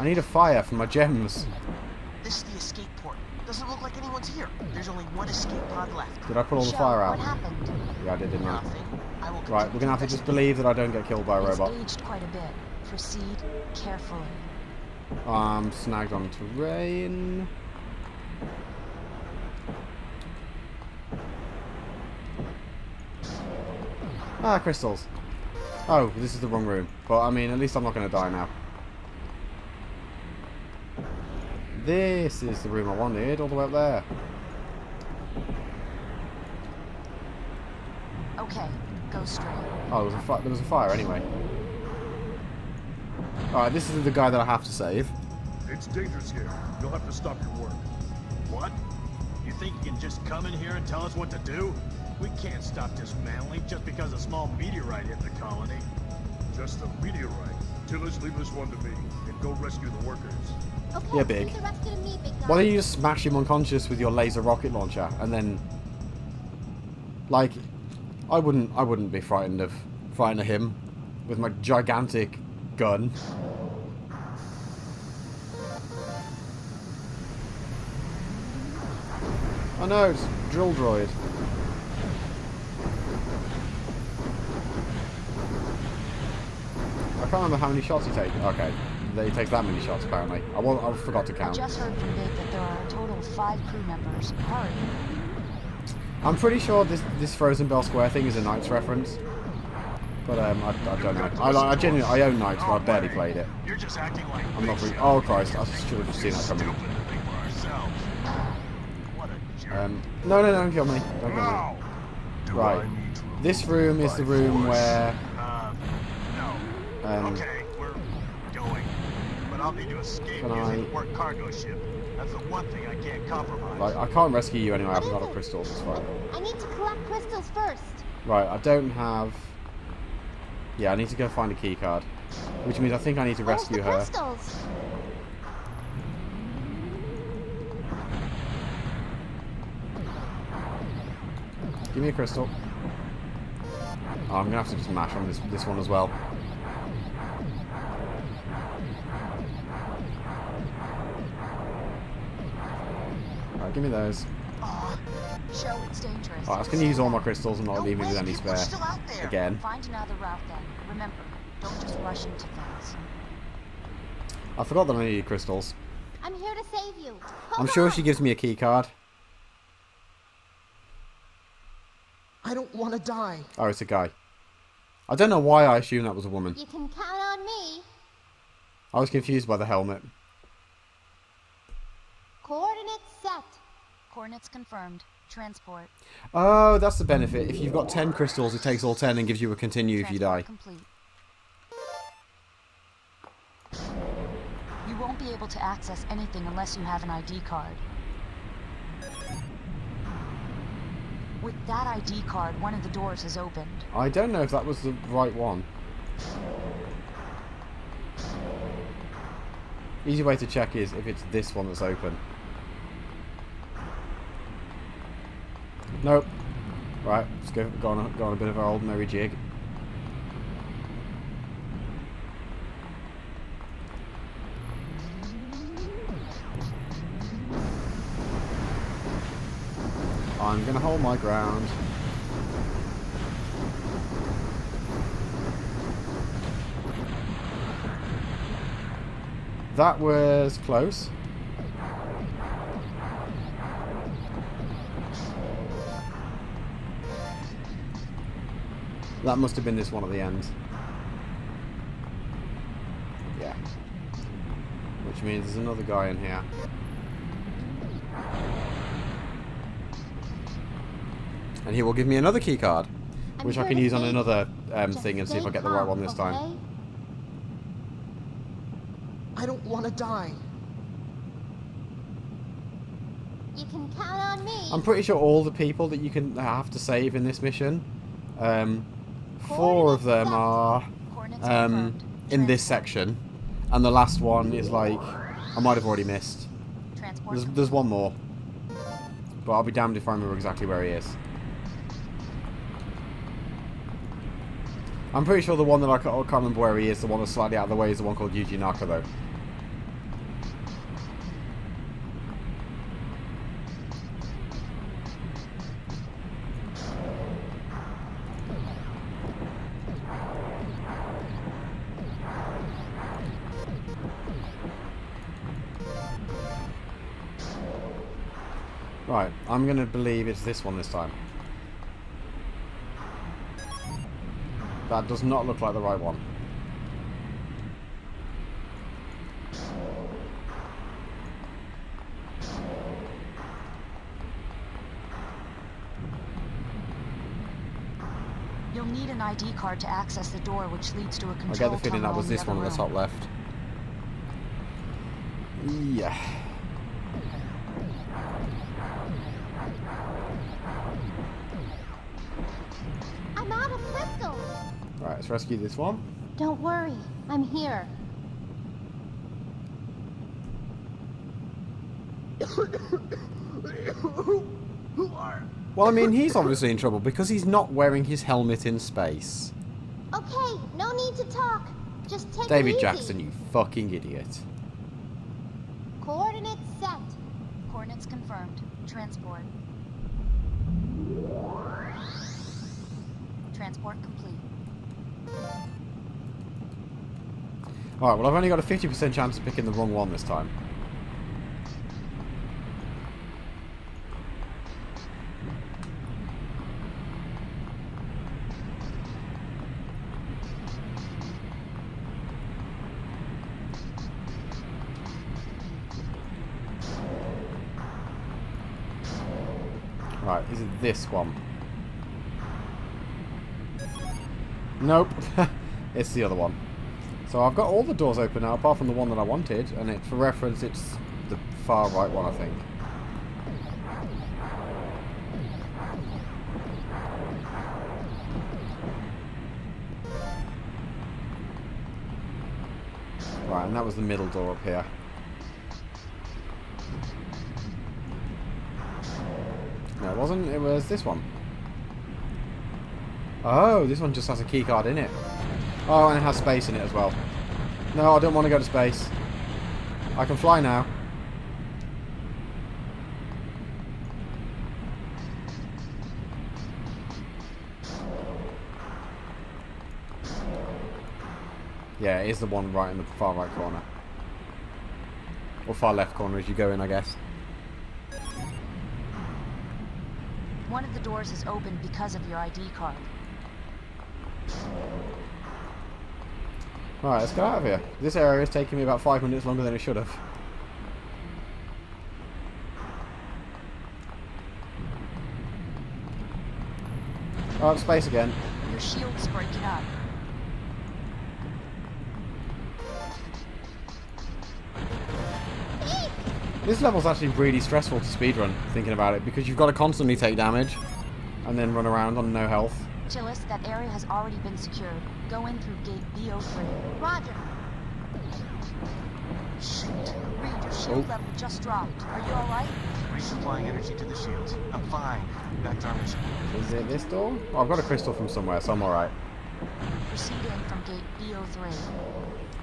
I need a fire for my gems. This is the escape port. Doesn't look like anyone's here. There's only one escape pod left. Did I put all the Show, fire out? What happened? Yeah, I did, didn't I? Nothing. I will Right, we're gonna have to just investigate. believe that I don't get killed by a It's robot. aged quite a bit. Proceed carefully. I'm snagged on terrain. Ah, crystals. Oh, this is the wrong room. But, I mean, at least I'm not going to die now. This is the room I wanted, all the way up there. Okay, go straight. Oh, there was a fire anyway. Alright, this is the guy that I have to save. It's dangerous here. You'll have to stop your work. What? You think you can just come in here and tell us what to do? We can't stop dismantling just because a small meteorite hit the colony. Just a meteorite. Tillis, leave this one to me, and go rescue the workers. Okay, Yeah, Big. leave the rest to me, big guy. Why don't you just smash him unconscious with your laser rocket launcher, and then, like, I wouldn't be frightened of him with my gigantic gun. Oh no, it's drill droid. I can't remember how many shots he takes. Okay, he takes that many shots apparently. I forgot to I count. just heard from Big that there are a total of 5 crew members. Hurry. I'm pretty sure this Frozen Bell Square thing is a Knights reference. But I don't know. I genuinely I own Knights, but I've barely played it. You're just acting like I'm not really. Oh Christ! I should have just seen that coming. stupid to think for ourselves. What a jerk. No, don't kill me. Don't kill me. Now, do Right. I need to This room is the room where. No. Okay, we're going. But I'll need to escape Can using I- the work cargo ship. That's the one thing I can't compromise. Like, I can't rescue you anyway. I haven't What got is a it? crystals. It's fine. I need to collect crystals first. Right, I don't have. Yeah, I need to go find a key card, which means I think I need to Where's rescue the her. crystals? Give me a crystal. Oh, I'm gonna have to just mash on this one as well. Alright, give me those. Show it's dangerous. Alright, I was gonna use all my crystals and not No leave me way, with any people are spare. still out there. Again. Find another route then. Remember, don't just rush into things. I forgot that I needed crystals. I'm here to save you. I'm Hold sure on. she gives me a key card. I don't want to die. Oh, it's a guy. I don't know why I assumed that was a woman. You can count on me. I was confused by the helmet. Coordinates set. Coordinates confirmed. Transport. Oh, that's the benefit. If you've got 10 crystals, it takes all 10 and gives you a continue if you die. Transport complete. You won't be able to access anything unless you have an ID card. With that ID card, one of the doors is opened. I don't know if that was the right one. Easy way to check is if it's this one that's open. Nope. Right, let's go on a bit of our old merry jig. I'm gonna hold my ground. That was close. That must have been this one at the end. Yeah. Which means there's another guy in here. And he will give me another key card, I'm which I here can to use on save another Just thing and see if stay I get the right calm, one this time. okay? I don't want to die. You can count on me. I'm pretty sure all the people that you can have to save in this mission, 4 of them are Coordinates confirmed. in this Transport. section, and the last one is like I might have already missed. Transport There's one more, but I'll be damned if I remember exactly where he is. I'm pretty sure the one that I can't remember where he is, the one that's slightly out of the way, is the one called Yuji Naka though. Right, I'm going to believe it's this one this time. That does not look like the right one. You'll need an ID card to access the door, which leads to a I control get the feeling that tunnel was in the this one on other the top room. left. Yeah. I'm out of crystals. Right, let's rescue this one. Don't worry, I'm here. Who are? Well, I mean, he's obviously in trouble because he's not wearing his helmet in space. Okay, no need to talk. Just take it David easy. Jackson, you fucking idiot. Coordinates set. Coordinates confirmed. Transport. Transport complete. Alright, well I've only got a 50% chance of picking the wrong one this time. Right, is it this one? Nope. It's the other one. So I've got all the doors open now, apart from the one that I wanted, and for reference, it's the far right one, I think. Right, and that was the middle door up here. No, it wasn't. It was this one. Oh, this one just has a key card in it. Oh, and it has space in it as well. No, I don't want to go to space. I can fly now. Yeah, it is the one right in the far right corner. Or far left corner as you go in, I guess. One of the doors is open because of your ID card. Alright, let's get out of here. This area is taking me about 5 minutes longer than it should have. Oh, space again. Your shield's breaking up. This level's actually really stressful to speedrun, thinking about it, because you've got to constantly take damage and then run around on no health. Chillis, that area has already been secured. Go in through gate B03. Roger. Shoot. Reed, your shield level just dropped. Are you alright? Resupplying energy to the shields. I'm fine. Back to our mission. Is it this door? Oh, I've got a crystal from somewhere, so I'm alright. Proceed in from gate B03.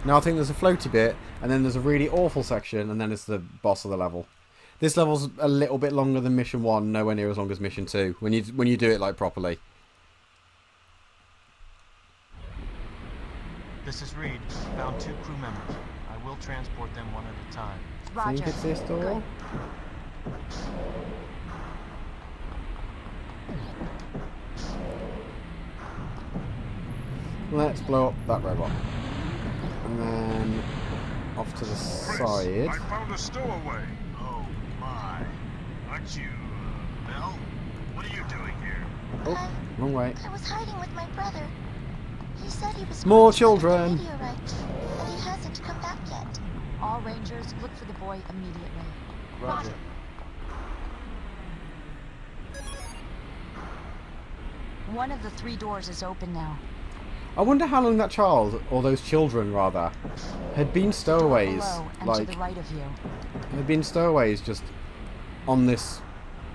Now I think there's a floaty bit, and then there's a really awful section, and then it's the boss of the level. This level's a little bit longer than Mission 1, nowhere near as long as Mission 2, when you do it like properly. This is Reed. Found 2 crew members. I will transport them one at a time. Roger. Think it's this door? Good. Let's blow up that robot. And then off to the Chris, side. I found a stowaway. Oh my. Aren't you, Mel? What are you doing here? Oh, wrong way. I was hiding with my brother. He said he was More going to look at the children. meteorite, but he hasn't come back yet. All Rangers, look for the boy immediately. Roger. One of the 3 doors is open now. I wonder how long that child, or those children rather, had been stowaways. Below and Like, to the right of you. had been stowaways just on this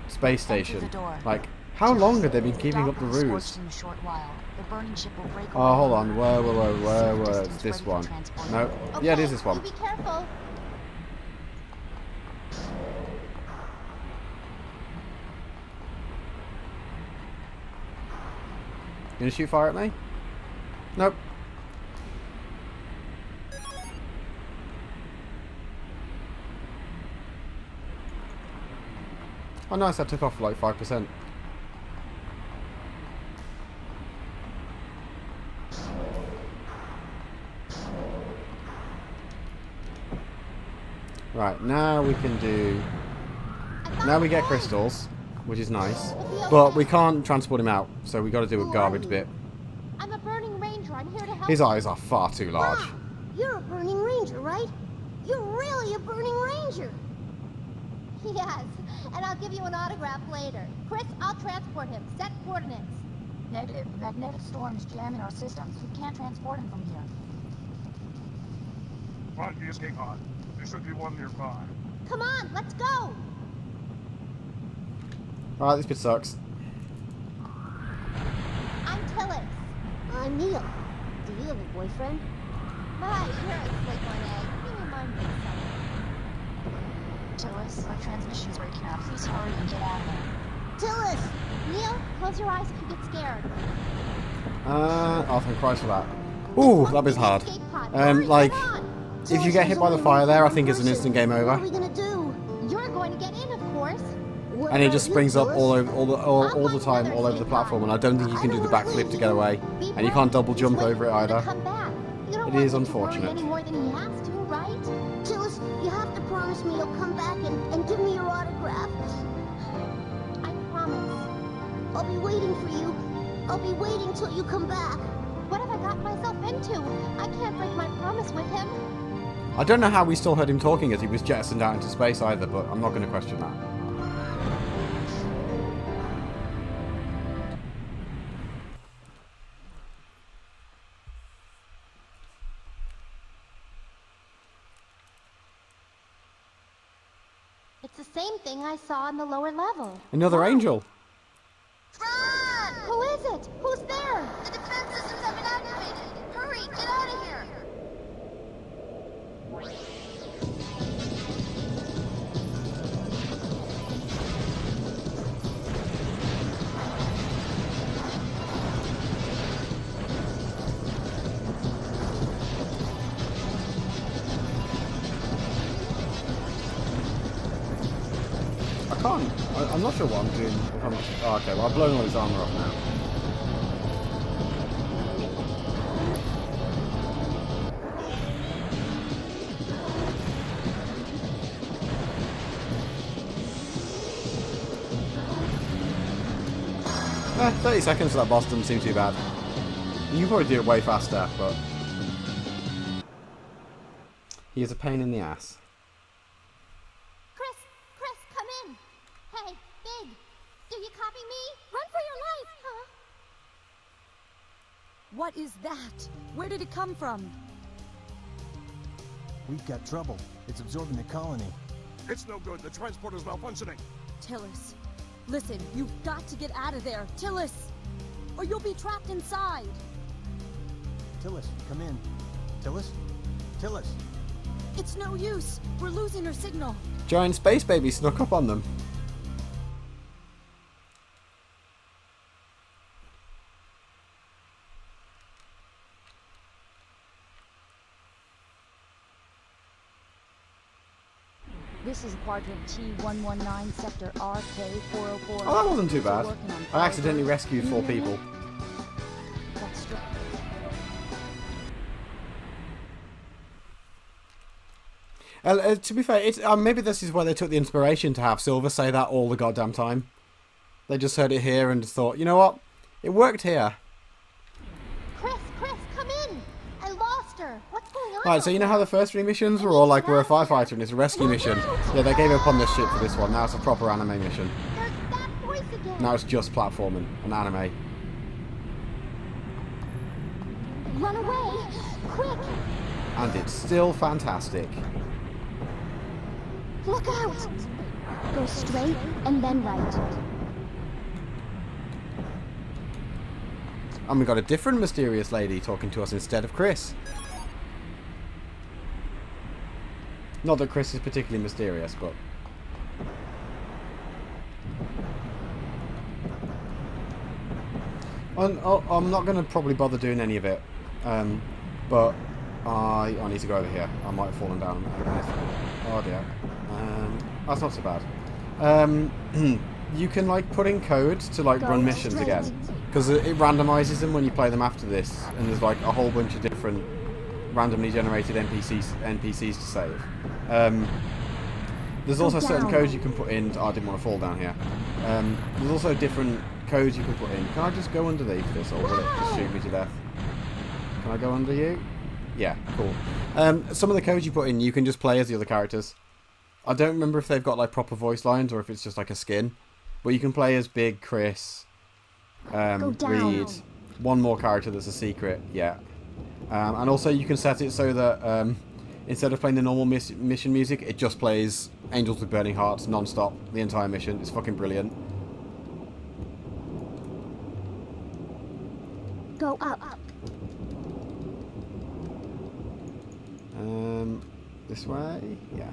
space Enter station. the door. Like, how long had they been keeping up the Dock will be ruse? scorched in a short while. The burning ship will break Oh, away. hold on. Whoa. Distance It's this ready for one. transport. No. Okay, Yeah, it is this one. you be careful. You gonna shoot fire at me? Nope. Oh nice, I took off like 5%. Right, now we can do... Now we get crystals, which is nice. But we can't transport him out, so we got to do a garbage bit. I'm a burning ranger. I'm here to help. His eyes are far too large. Wow, you're a burning ranger, right? You're really a burning ranger. Yes, and I'll give you an autograph later. Chris, I'll transport him. Set coordinates. Negative. Magnetic storms jamming our systems. We can't transport him from here. Find the escape pod. There should be one nearby. Come on, let's go. Alright, this bit sucks. I'm Tillis. I'm Neil. Do you have a boyfriend? My, you're a slick one, eh? You remind me of someone. Tillis, our transmission's breaking up. Please hurry and get out of there. Tillis! Neil, close your eyes if you get scared. Oh, thank Christ for that. Ooh, that was hard. Escape pod. Hurry, Like, get on. if you get hit by the fire there, I think it's an instant game What are over. we gonna do? You're going to get in, of course. And it just springs up all the time, all over the platform, and I don't think you can do the backflip to get away. And you can't double jump over it either. It is unfortunate. Any more than he has to, right? Tillis, you have to promise me you'll come back and give me your autograph. I promise. I'll be waiting for you. I'll be waiting till you come back. What have I got myself into? I can't break my promise with him. I don't know how we still heard him talking as he was jettisoned out into space either, but I'm not going to question that. It's the same thing I saw on the lower level. Another angel. Run! Who is it? Who's there? The defense systems have been activated. Hurry, get out of here. I'm not sure what I'm doing. Oh, okay, well I've blown all his armor off now. Eh, 30 seconds for that boss doesn't seem too bad. You can probably do it way faster, but he is a pain in the ass. Chris, come in. Hey, Big, do you copy me? Run for your life, huh? What is that? Where did it come from? We've got trouble. It's absorbing the colony. It's no good. The transporter's malfunctioning. Tillis, listen, you've got to get out of there. Tillis, or you'll be trapped inside. Tillis, come in. Tillis? Tillis! It's no use. We're losing her signal. Giant space baby snuck up on them. This is Quadrant T119, Sector RK404. Oh, that wasn't too bad. I accidentally rescued 4 people. That's To be fair, it's, maybe this is where they took the inspiration to have Silver say that all the goddamn time. They just heard it here and thought, you know what? It worked here. Chris, come in. I lost her. What's going on? Right, so you know how the first 3 missions were all like, we're a firefighter and it's a rescue mission? Yeah, they gave up on this shit for this one. Now it's a proper anime mission. There's that voice again. Now it's just platforming, an anime. Run away, quick. And it's still fantastic. Look out. Go straight and then right. And we got a different mysterious lady talking to us instead of Chris. Not that Chris is particularly mysterious, but... I'm not going to probably bother doing any of it. But I need to go over here. I might have fallen down. Oh dear. That's not so bad. You can like put in code to like run missions again, because it randomizes them when you play them after this, and there's like a whole bunch of different randomly generated NPCs to save. There's also certain codes you can put in. Oh, I didn't want to fall down here. There's also different codes you can put in. Can I just go underneath this, or will it just shoot me to death? Can I go under you? Yeah, cool. Some of the codes you put in, you can just play as the other characters. I don't remember if they've got like proper voice lines or if it's just like a skin. But you can play as Big, Chris, Reed, one more character that's a secret, yeah. And also you can set it so that instead of playing the normal mission music, it just plays Angels with Burning Hearts non-stop the entire mission. It's fucking brilliant. Go up. This way? Yeah.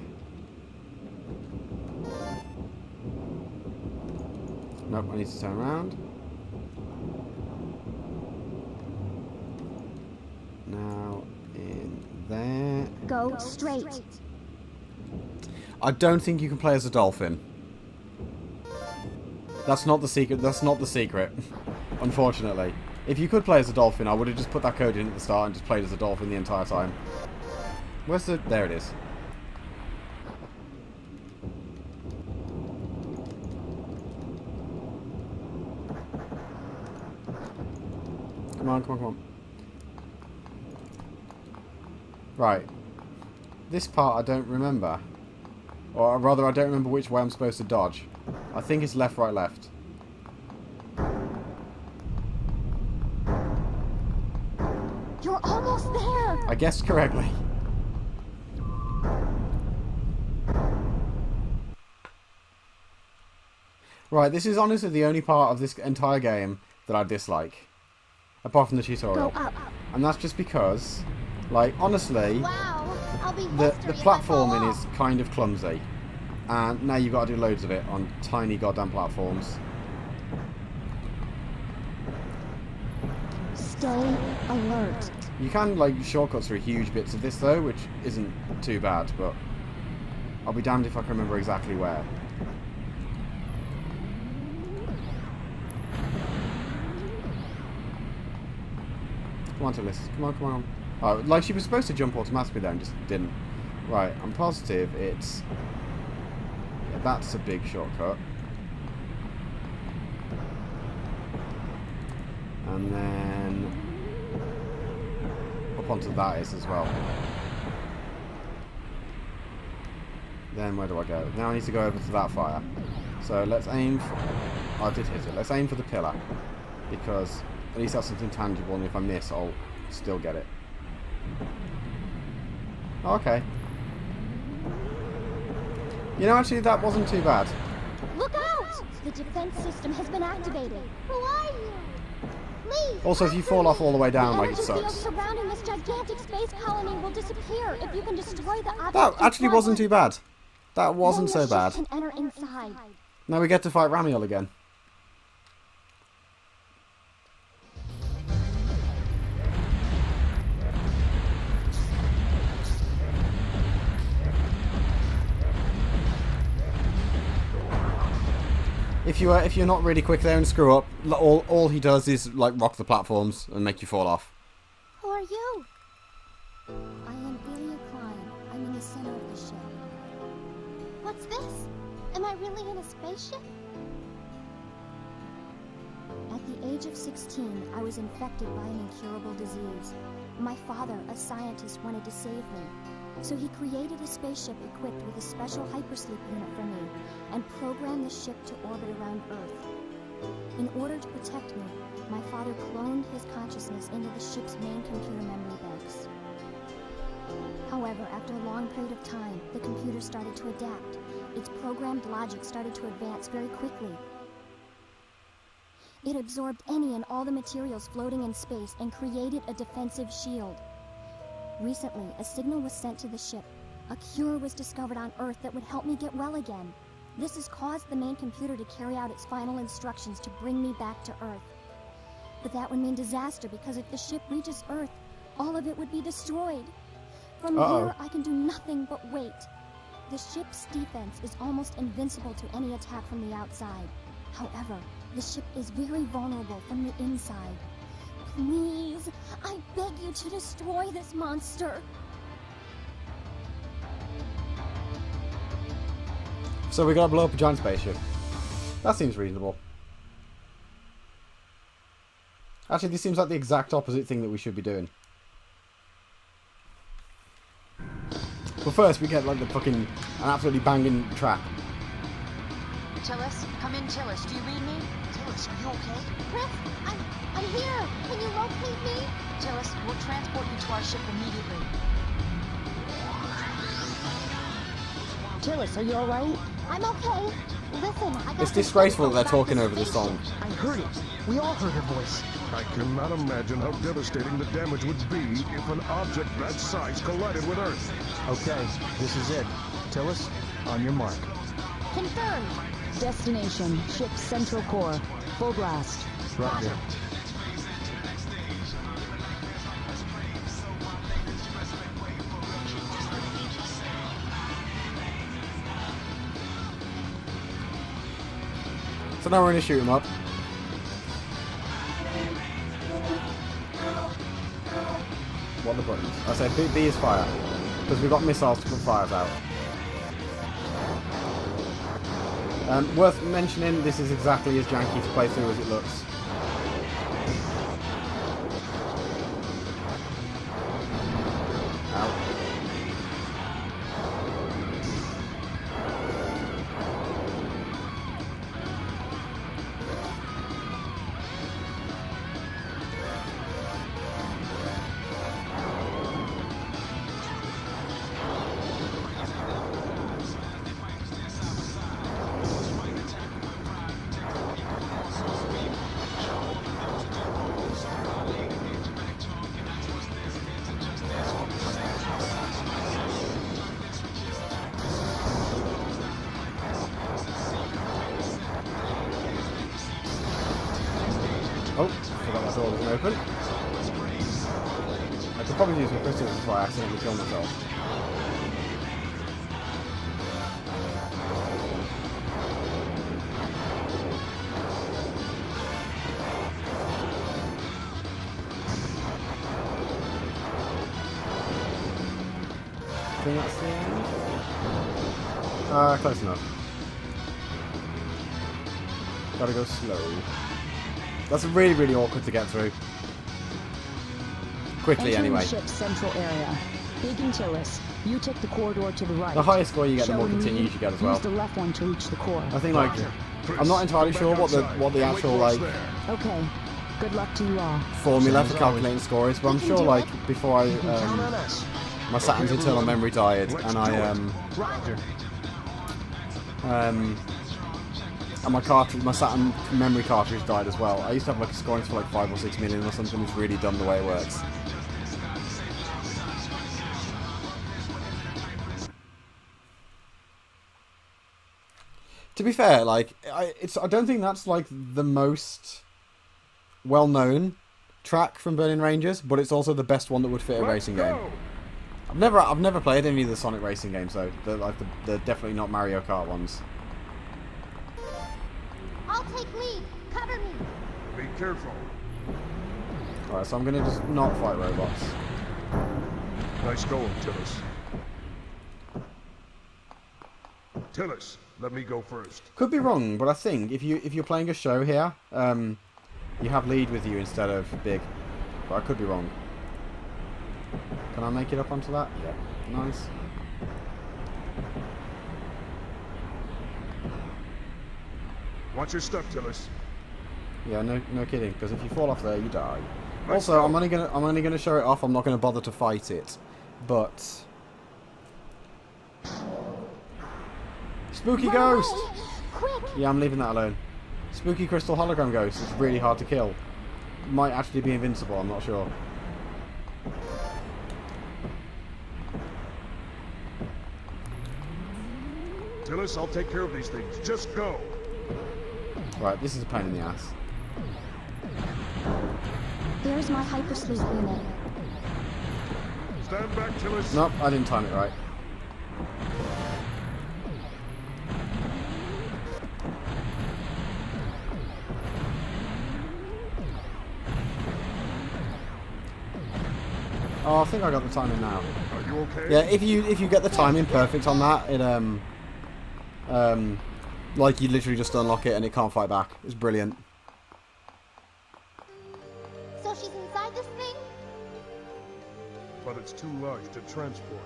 Nope, I need to turn around. Now, in there. Go straight. I don't think you can play as a dolphin. That's not the secret. That's not the secret. Unfortunately. If you could play as a dolphin, I would have just put that code in at the start and just played as a dolphin the entire time. Where's the... There it is. Come on, come on, come on. Right. This part I don't remember. Or rather, I don't remember which way I'm supposed to dodge. I think it's left, right, left. You're almost there. I guessed correctly. Right, this is honestly the only part of this entire game that I dislike. Apart from the tutorial. Go up. And that's just because, like, honestly, Wow, I'll be the history if I fall platforming off. is kind of clumsy. And now you've got to do loads of it on tiny goddamn platforms. Stay alert. You can, like, shortcuts through huge bits of this, though, which isn't too bad, but I'll be damned if I can remember exactly where. Come on, Tillis. Come on, come on. Oh, like, she was supposed to jump automatically there and just didn't. Right, I'm positive it's... Yeah, that's a big shortcut. And then... Up onto that is as well. Then where do I go? Now I need to go over to that fire. So let's aim for... Oh, I did hit it. Let's aim for the pillar. Because at least that's something tangible, and if I miss, I'll still get it. Oh, okay. You know, actually, that wasn't too bad. Look out! The defense system has been activated. Who are you? Please. Also, if you fall off all the way down, The like, it energy field sucks. surrounding this gigantic space colony will disappear if you can destroy the object. That in actually front. wasn't too bad. That wasn't so Then the bad. ship can enter inside. Now we get to fight Ramiel again. If you're not really quick there and screw up, all he does is like rock the platforms and make you fall off. Who are you? I am Ilya Klein. I'm in the center of the ship. What's this? Am I really in a spaceship? At the age of 16, I was infected by an incurable disease. My father, a scientist, wanted to save me. So he created a spaceship equipped with a special hypersleep unit for me and programmed the ship to orbit around Earth. In order to protect me, my father cloned his consciousness into the ship's main computer memory banks. However, after a long period of time, the computer started to adapt. Its programmed logic started to advance very quickly. It absorbed any and all the materials floating in space and created a defensive shield. Recently, a signal was sent to the ship. A cure was discovered on Earth that would help me get well again. This has caused the main computer to carry out its final instructions to bring me back to Earth. But that would mean disaster because if the ship reaches Earth, all of it would be destroyed. From here, I can do nothing but wait. The ship's defense is almost invincible to any attack from the outside. However, the ship is very vulnerable from the inside. Please, I beg you to destroy this monster. So we gotta blow up a giant spaceship. That seems reasonable. Actually, this seems like the exact opposite thing that we should be doing. But first, we get like the fucking an absolutely banging track. Tillis, come in, Tillis. Do you read me? Tillis, are you okay? Chris, I'm here. Can you locate me? Tillis, we'll transport you to our ship immediately. Tillis, are you alright? I'm okay. Listen, I got It's this disgraceful info that they're about talking this over this song. spaceship. I heard it. We all heard her voice. I cannot imagine how devastating the damage would be if an object that size collided with Earth. Okay, this is it. Tillis, on your mark. Confirmed. Destination, ship's central core. Full blast. Roger. So now we're going to shoot him up. What are the buttons? I said B is fire. Because we've got missiles to put fires out. Worth mentioning, this is exactly as janky to play through as it looks. Ow. Oh, forgot my door wasn't open. I could probably use my crystals before I accidentally kill myself. I think that's the end. Close enough. Gotta go slow. That's really, really awkward to get through. Quickly, Entering anyway. ship's central area. Big Antilles. You take the corridor to the right. The higher score you get, the more Showing continues lead, you get as well. Use the left one to reach the core. I think, like, I'm not entirely sure what the actual, like, Okay. Good luck to you all. formula for calculating score is, but I'm sure, like, before I, Count on us. my Saturn's internal memory died, and I, Roger. and my cartridge, my Saturn memory cartridge died as well. I used to have like a scoring for like 5 or 6 million or something. It's really dumb the way it works. To be fair, like I don't think that's like the most well-known track from Burning Rangers, but it's also the best one that would fit a racing game. I've never played any of the Sonic racing games though. They're definitely not Mario Kart ones. I'll take lead. Cover me. Be careful. Alright, so I'm gonna just not fight robots. Nice going, Tillis. Tillis, let me go first. Could be wrong, but I think if you're playing a show here, you have lead with you instead of big. But I could be wrong. Can I make it up onto that? Yeah. Nice. Watch your step, Tillis. Yeah, no kidding. Because if you fall off there, you die. Also, I'm only gonna show it off. I'm not gonna bother to fight it, but spooky ghost. Quick. Yeah, I'm leaving that alone. Spooky crystal hologram ghost is really hard to kill. Might actually be invincible. I'm not sure. Tillis, I'll take care of these things. Just go. Right, this is a pain in the ass. There's my hypersleep unit. Stand back, Tillis. Nope, I didn't time it right. Oh, I think I got the timing now. Are you okay? Yeah, if you get the timing perfect on that, it like you literally just unlock it and it can't fight back. It's brilliant. So she's inside this thing? But it's too large to transport.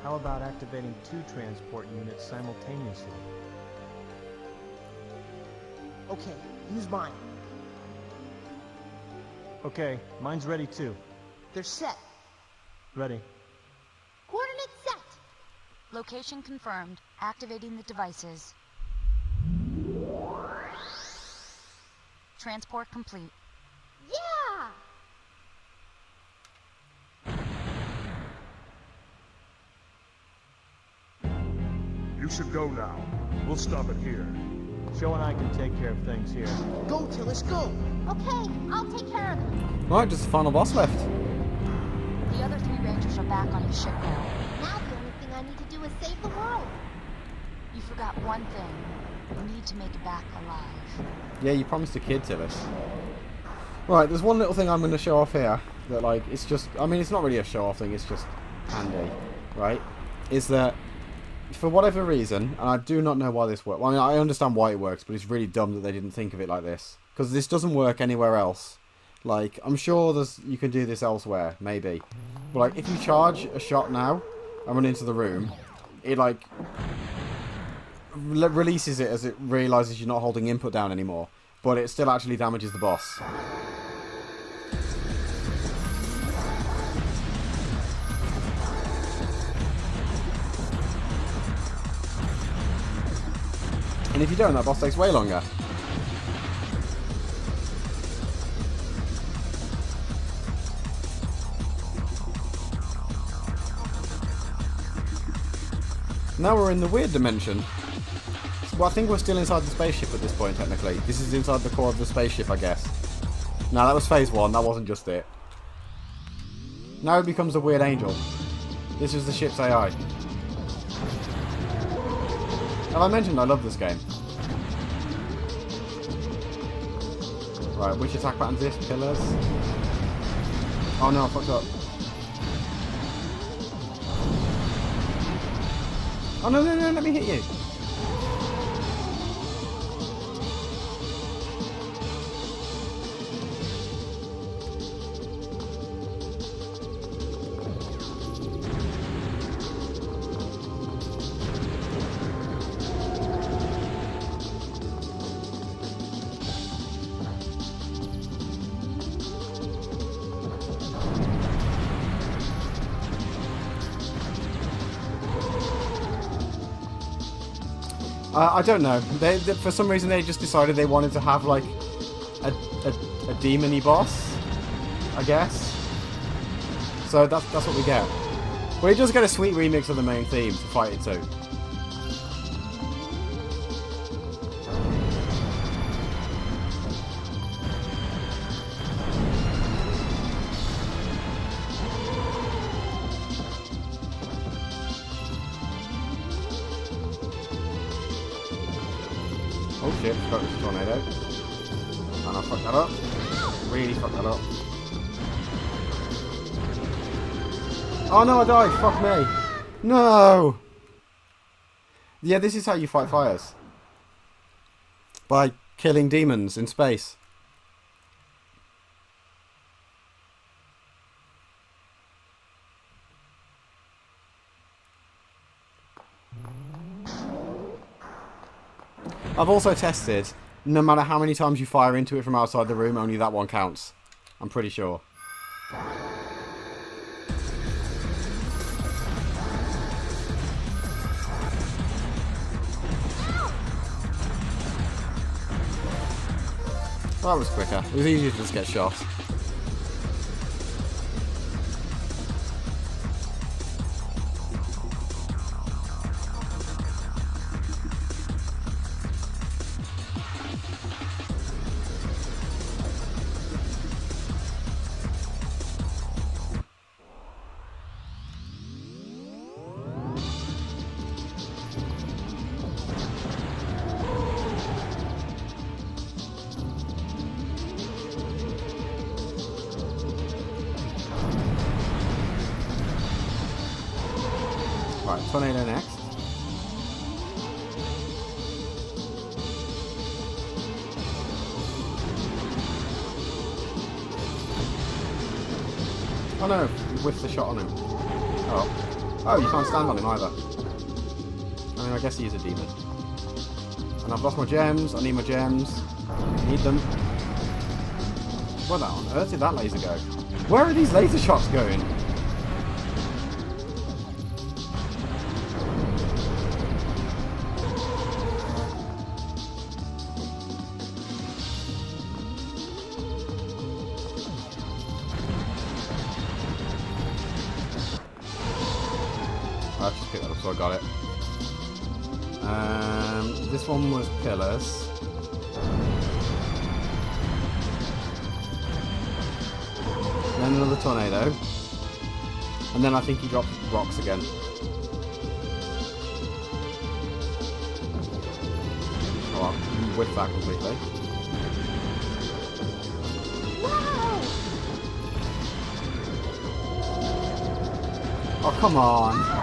How about activating 2 transport units simultaneously? Okay, use mine. Okay, mine's ready too. They're set. Ready. Coordinates set. Location confirmed. Activating the devices. Transport complete. Yeah! You should go now. We'll stop it here. Joe and I can take care of things here. Go, Tillis, go! Okay, I'll take care of them. Right, just the final boss left. The other 3 rangers are back on his ship now. Now the only thing I need to do is save the world. You forgot one thing. You need to make it back alive. Yeah, you promised a kid, Tillis. Right, there's one little thing I'm going to show off here that, like, it's just... I mean, it's not really a show-off thing, it's just handy, right? Is that, for whatever reason, and I do not know why this works... Well, I mean, I understand why it works, but it's really dumb that they didn't think of it like this. Because this doesn't work anywhere else. Like, I'm sure you can do this elsewhere, maybe. But, like, if you charge a shot now and run into the room, it, like... releases it as it realises you're not holding input down anymore. But it still actually damages the boss. And if you don't, that boss takes way longer. Now we're in the weird dimension. Well, I think we're still inside the spaceship at this point, technically. This is inside the core of the spaceship, I guess. No, that was phase 1. That wasn't just it. Now it becomes a weird angel. This is the ship's AI. Have I mentioned I love this game? Right, which attack pattern's this? Pillars? Oh no, I fucked up. Oh no, no, no, let me hit you. I don't know. They, for some reason, they just decided they wanted to have like a demon-y boss, I guess. So that's what we get. But he does get a sweet remix of the main theme to fight it too. Oh shit, forgot this tornado. And I fucked that up. Really fucked that up. Oh no, I died! Fuck me! No! Yeah, this is how you fight fires. By killing demons in space. I've also tested, no matter how many times you fire into it from outside the room, only that one counts. I'm pretty sure. That was quicker. It was easier to just get shot. Right, tornado next. Oh no, you whiffed the shot on him. Oh. Oh, you can't stand on him either. I mean, I guess he is a demon. And I've lost my gems. I need my gems. I need them. Where on earth did that laser go? Where are these laser shots going? I just picked that up, so I got it. This one was pillars. Then another tornado. And then I think he dropped rocks again. Oh, I whiffed that completely. Oh, come on.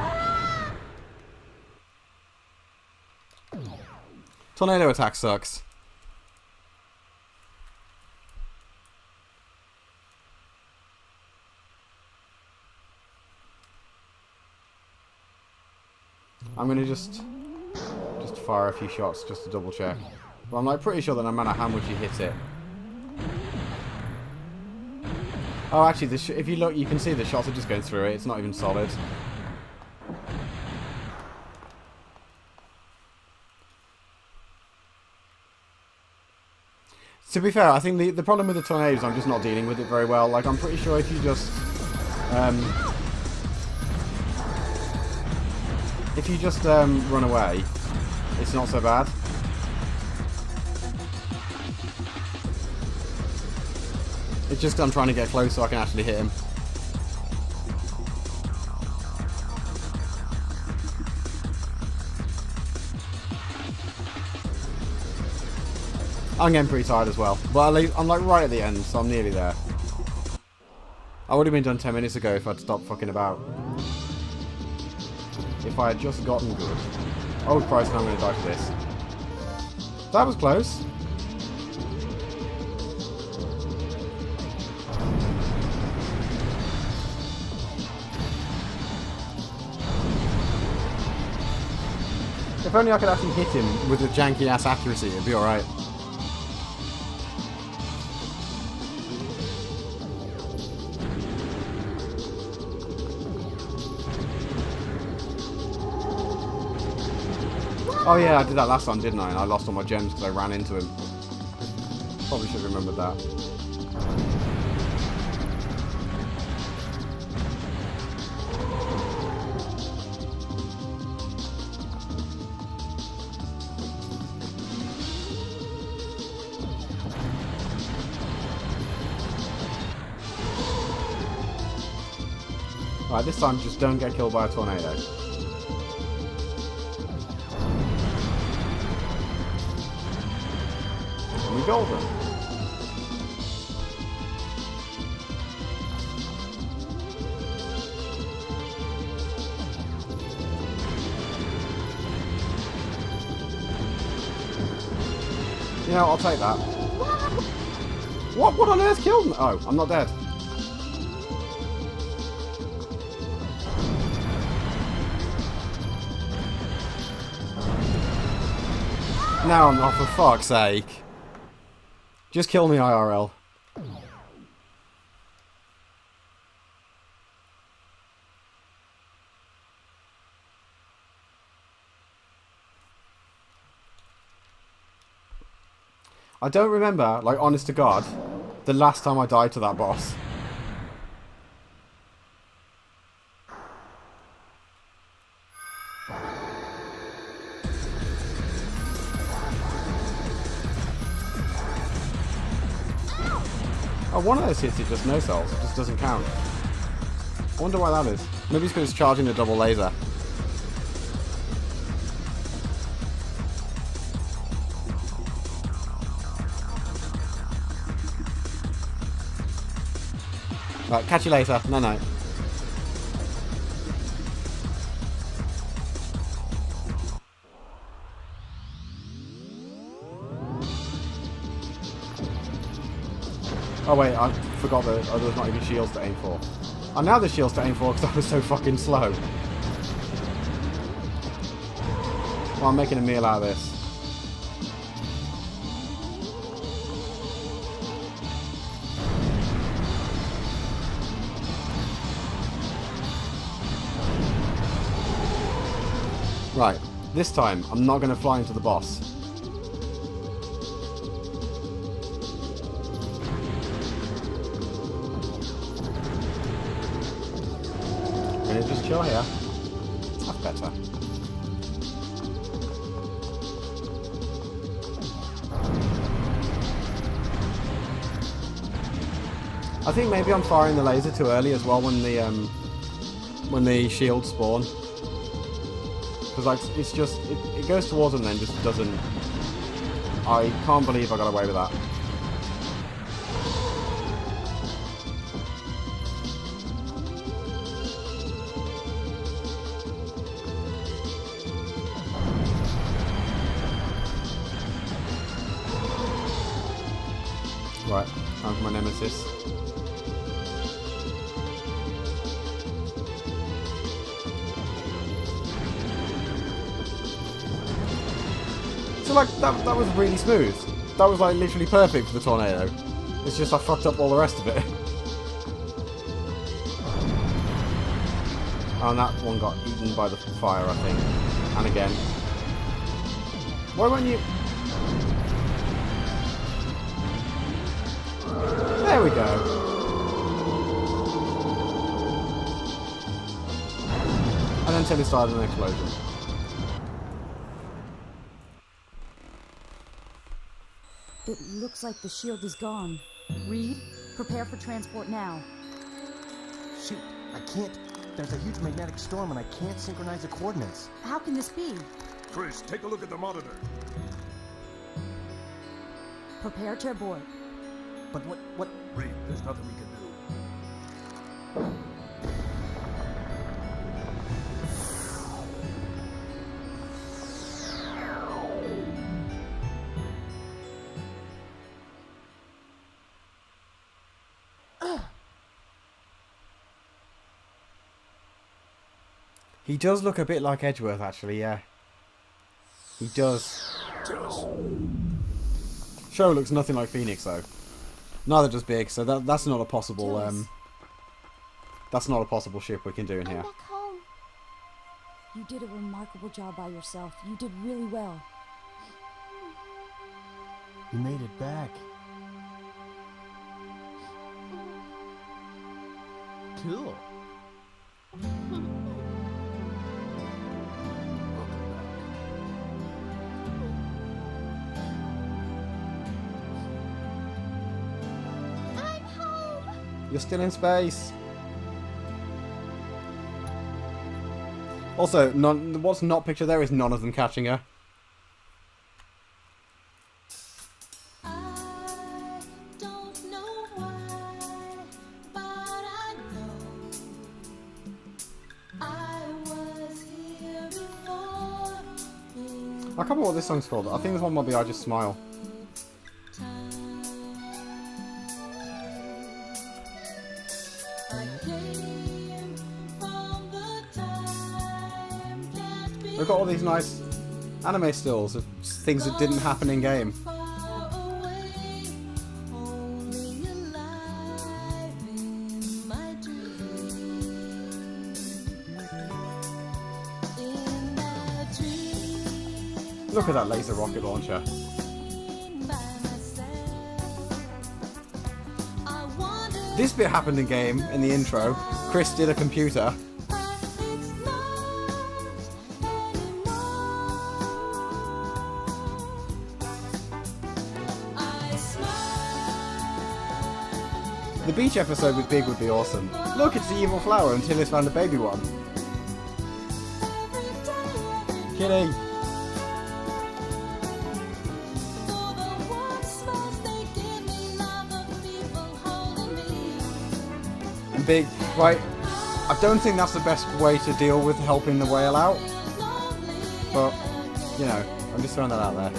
Tornado attack sucks. I'm gonna just fire a few shots just to double check. But I'm like pretty sure that no matter how much you hit it. Oh, actually, if you look, you can see the shots are just going through it. It's not even solid. To be fair, I think the problem with the tornadoes, I'm just not dealing with it very well. Like, I'm pretty sure if you just run away, it's not so bad. It's just I'm trying to get close so I can actually hit him. I'm getting pretty tired as well. But at least I'm like right at the end, so I'm nearly there. I would have been done 10 minutes ago if I'd stopped fucking about. If I had just gotten good. Oh Christ, I'm going to die for this. That was close. If only I could actually hit him with a janky ass accuracy, it'd be alright. Oh yeah, I did that last time, didn't I? And I lost all my gems because I ran into him. Probably should have remembered that. Right, this time just don't get killed by a tornado. And we golden. You know, I'll take that. What on earth killed me? Oh, I'm not dead. Now I'm not, for fuck's sake. Just kill me IRL. I don't remember, like honest to God, the last time I died to that boss. Oh, one of those hits it just no cells. It just doesn't count. I wonder why that is. Maybe it's because it's charging a double laser. Right, catch you later. No, no. Oh wait, I forgot that there's not even shields to aim for. Oh, now there's shields to aim for because I was so fucking slow. Well, I'm making a meal out of this. Right, this time I'm not going to fly into the boss. I'm going to just chill here. That's better. I think maybe I'm firing the laser too early as well when the shields spawn. Because like it's just it goes towards them and then just doesn't. I can't believe I got away with that. Right, time for my nemesis. So like, that was really smooth. That was like literally perfect for the tornado. It's just I fucked up all the rest of it. Oh, and that one got eaten by the fire, I think. And again. Why won't you... There we go. And then Tilly started an explosion. It looks like the shield is gone. Reed, prepare for transport now. Shoot, I can't. There's a huge magnetic storm and I can't synchronize the coordinates. How can this be? Chris, take a look at the monitor. Prepare to abort. But what? Reed, there's nothing we can do. He does look a bit like Edgeworth, actually, yeah. He does. Tell us. Show looks nothing like Phoenix, though. Neither does Big, so that's not a possible, that's not a possible ship we can do in here. I'm back home. You did a remarkable job by yourself. You did really well. You made it back. Cool. I'm home. You're still in space. Also, what's not pictured there is none of them catching her. I don't know why, but I know I was here before. I can't remember what this song's called. I think this one might be I Just Smile. We've got all these nice anime stills of things that didn't happen in game. Look at that laser rocket launcher. This bit happened in game, in the intro. Chris did a computer. The beach episode with Big would be awesome. Look, it's the evil flower until it's found a baby one. Kitty! And Big, right, I don't think that's the best way to deal with helping the whale out. But, you know, I'm just throwing that out there.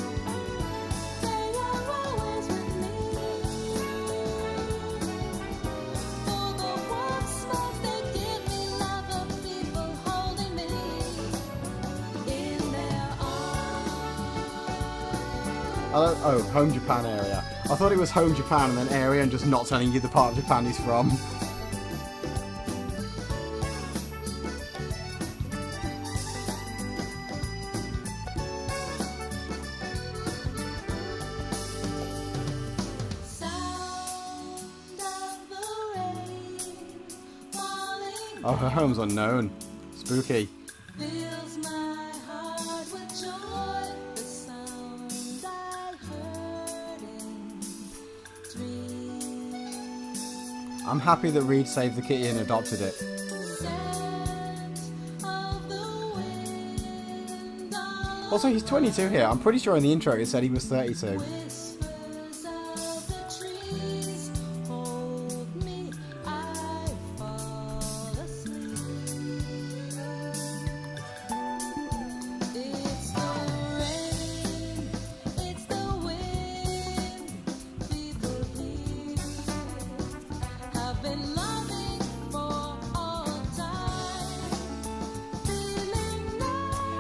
Oh, home Japan area. I thought it was home Japan and then area and just not telling you the part of Japan he's from. Oh, her home's unknown. Spooky. I'm happy that Reed saved the kitty and adopted it. Also, he's 22 here. I'm pretty sure in the intro it said he was 32.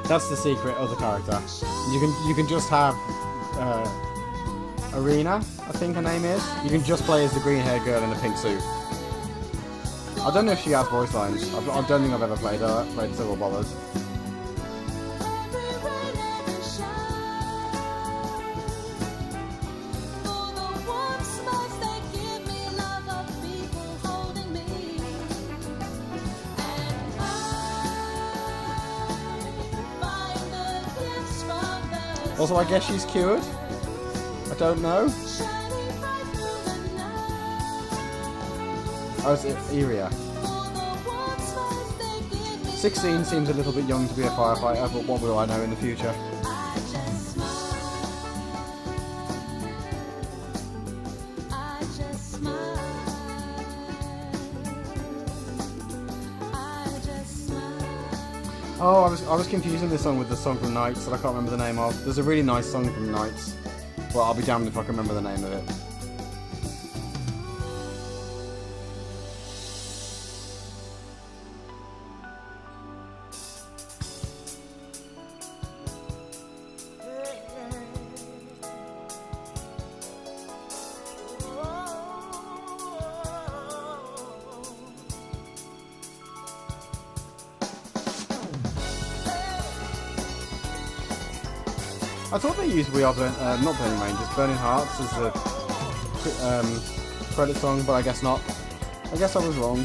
That's the secret of the character. You can just have Arena, I think her name is. You can just play as the green haired girl in a pink suit. I don't know if she has voice lines. I don't think I've ever played Silver Bollers. Also, I guess she's cured. I don't know. Oh, it's Iria. 16 seems a little bit young to be a firefighter, but what will I know in the future? Oh, I was confusing this song with the song from Nights that I can't remember the name of. There's a really nice song from Nights. Well, I'll be damned if I can remember the name of it. I thought they used not Burning Rangers, Burning Hearts as the credit song, but I guess not. I guess I was wrong.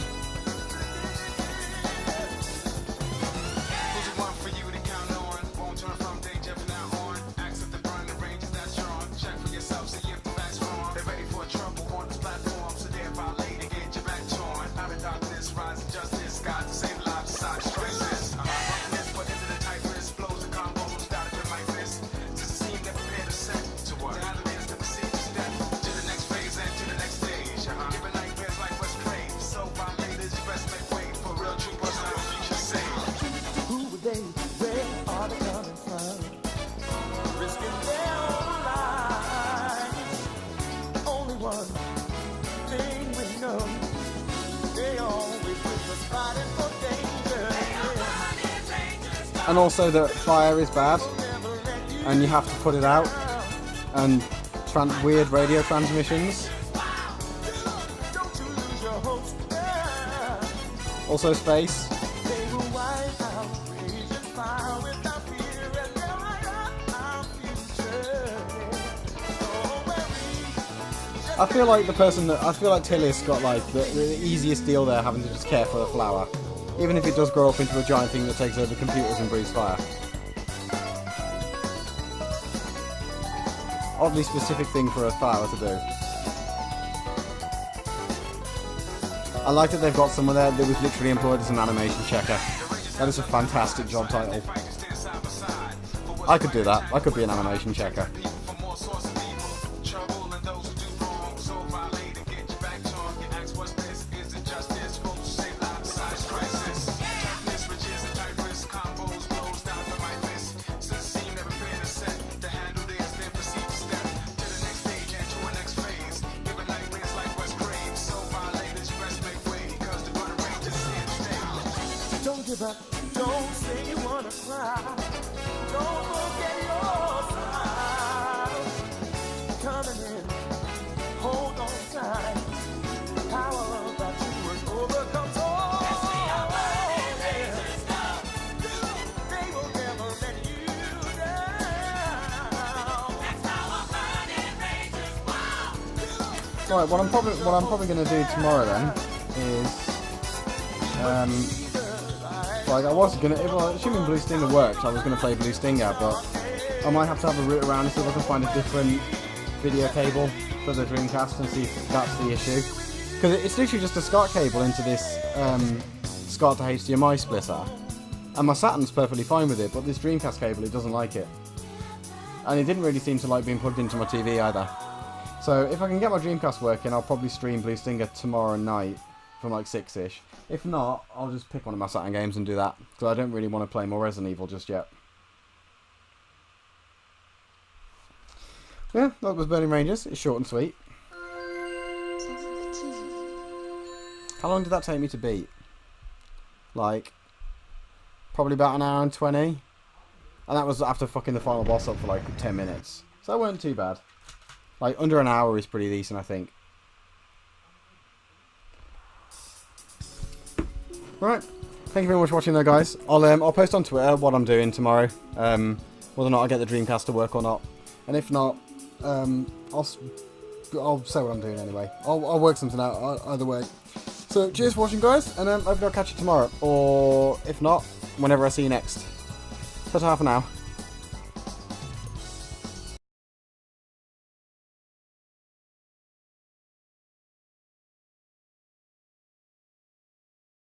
And also that fire is bad, and you have to put it out, and weird radio transmissions. Also space. I feel like Tillis got like the easiest deal there, having to just care for the flower. Even if it does grow up into a giant thing that takes over computers and breathes fire. Oddly specific thing for a flower to do. I like that they've got someone there that was literally employed as an animation checker. That is a fantastic job title. I could do that. I could be an animation checker. Don't say you wanna cry. Don't forget your smile. Coming in, hold on tight. The power of that truth overcomes all. They will never let you down. That's how a burning ranger's wild. Right, what I'm probably going to do tomorrow then is like I was gonna, assuming Blue Stinger works, I was gonna play Blue Stinger, but I might have to have a route around and see if I can find a different video cable for the Dreamcast and see if that's the issue. Because it's literally just a SCART cable into this SCART to HDMI splitter. And my Saturn's perfectly fine with it, but this Dreamcast cable, it doesn't like it. And it didn't really seem to like being plugged into my TV either. So if I can get my Dreamcast working, I'll probably stream Blue Stinger tomorrow night from like 6ish. If not, I'll just pick one of my Saturn games and do that. Because I don't really want to play more Resident Evil just yet. Yeah, that was Burning Rangers. It's short and sweet. How long did that take me to beat? Like, probably about an hour and 20. And that was after fucking the final boss up for like 10 minutes. So that weren't too bad. Like, under an hour is pretty decent, I think. Right. Thank you very much for watching though, guys. I'll post on Twitter what I'm doing tomorrow. Whether or not I get the Dreamcast to work or not. And if not, I'll say what I'm doing anyway. I'll work something out either way. So, cheers for watching, guys, and hopefully I'll catch you tomorrorow. Or, if not, whenever I see you next. Ta-ta for now.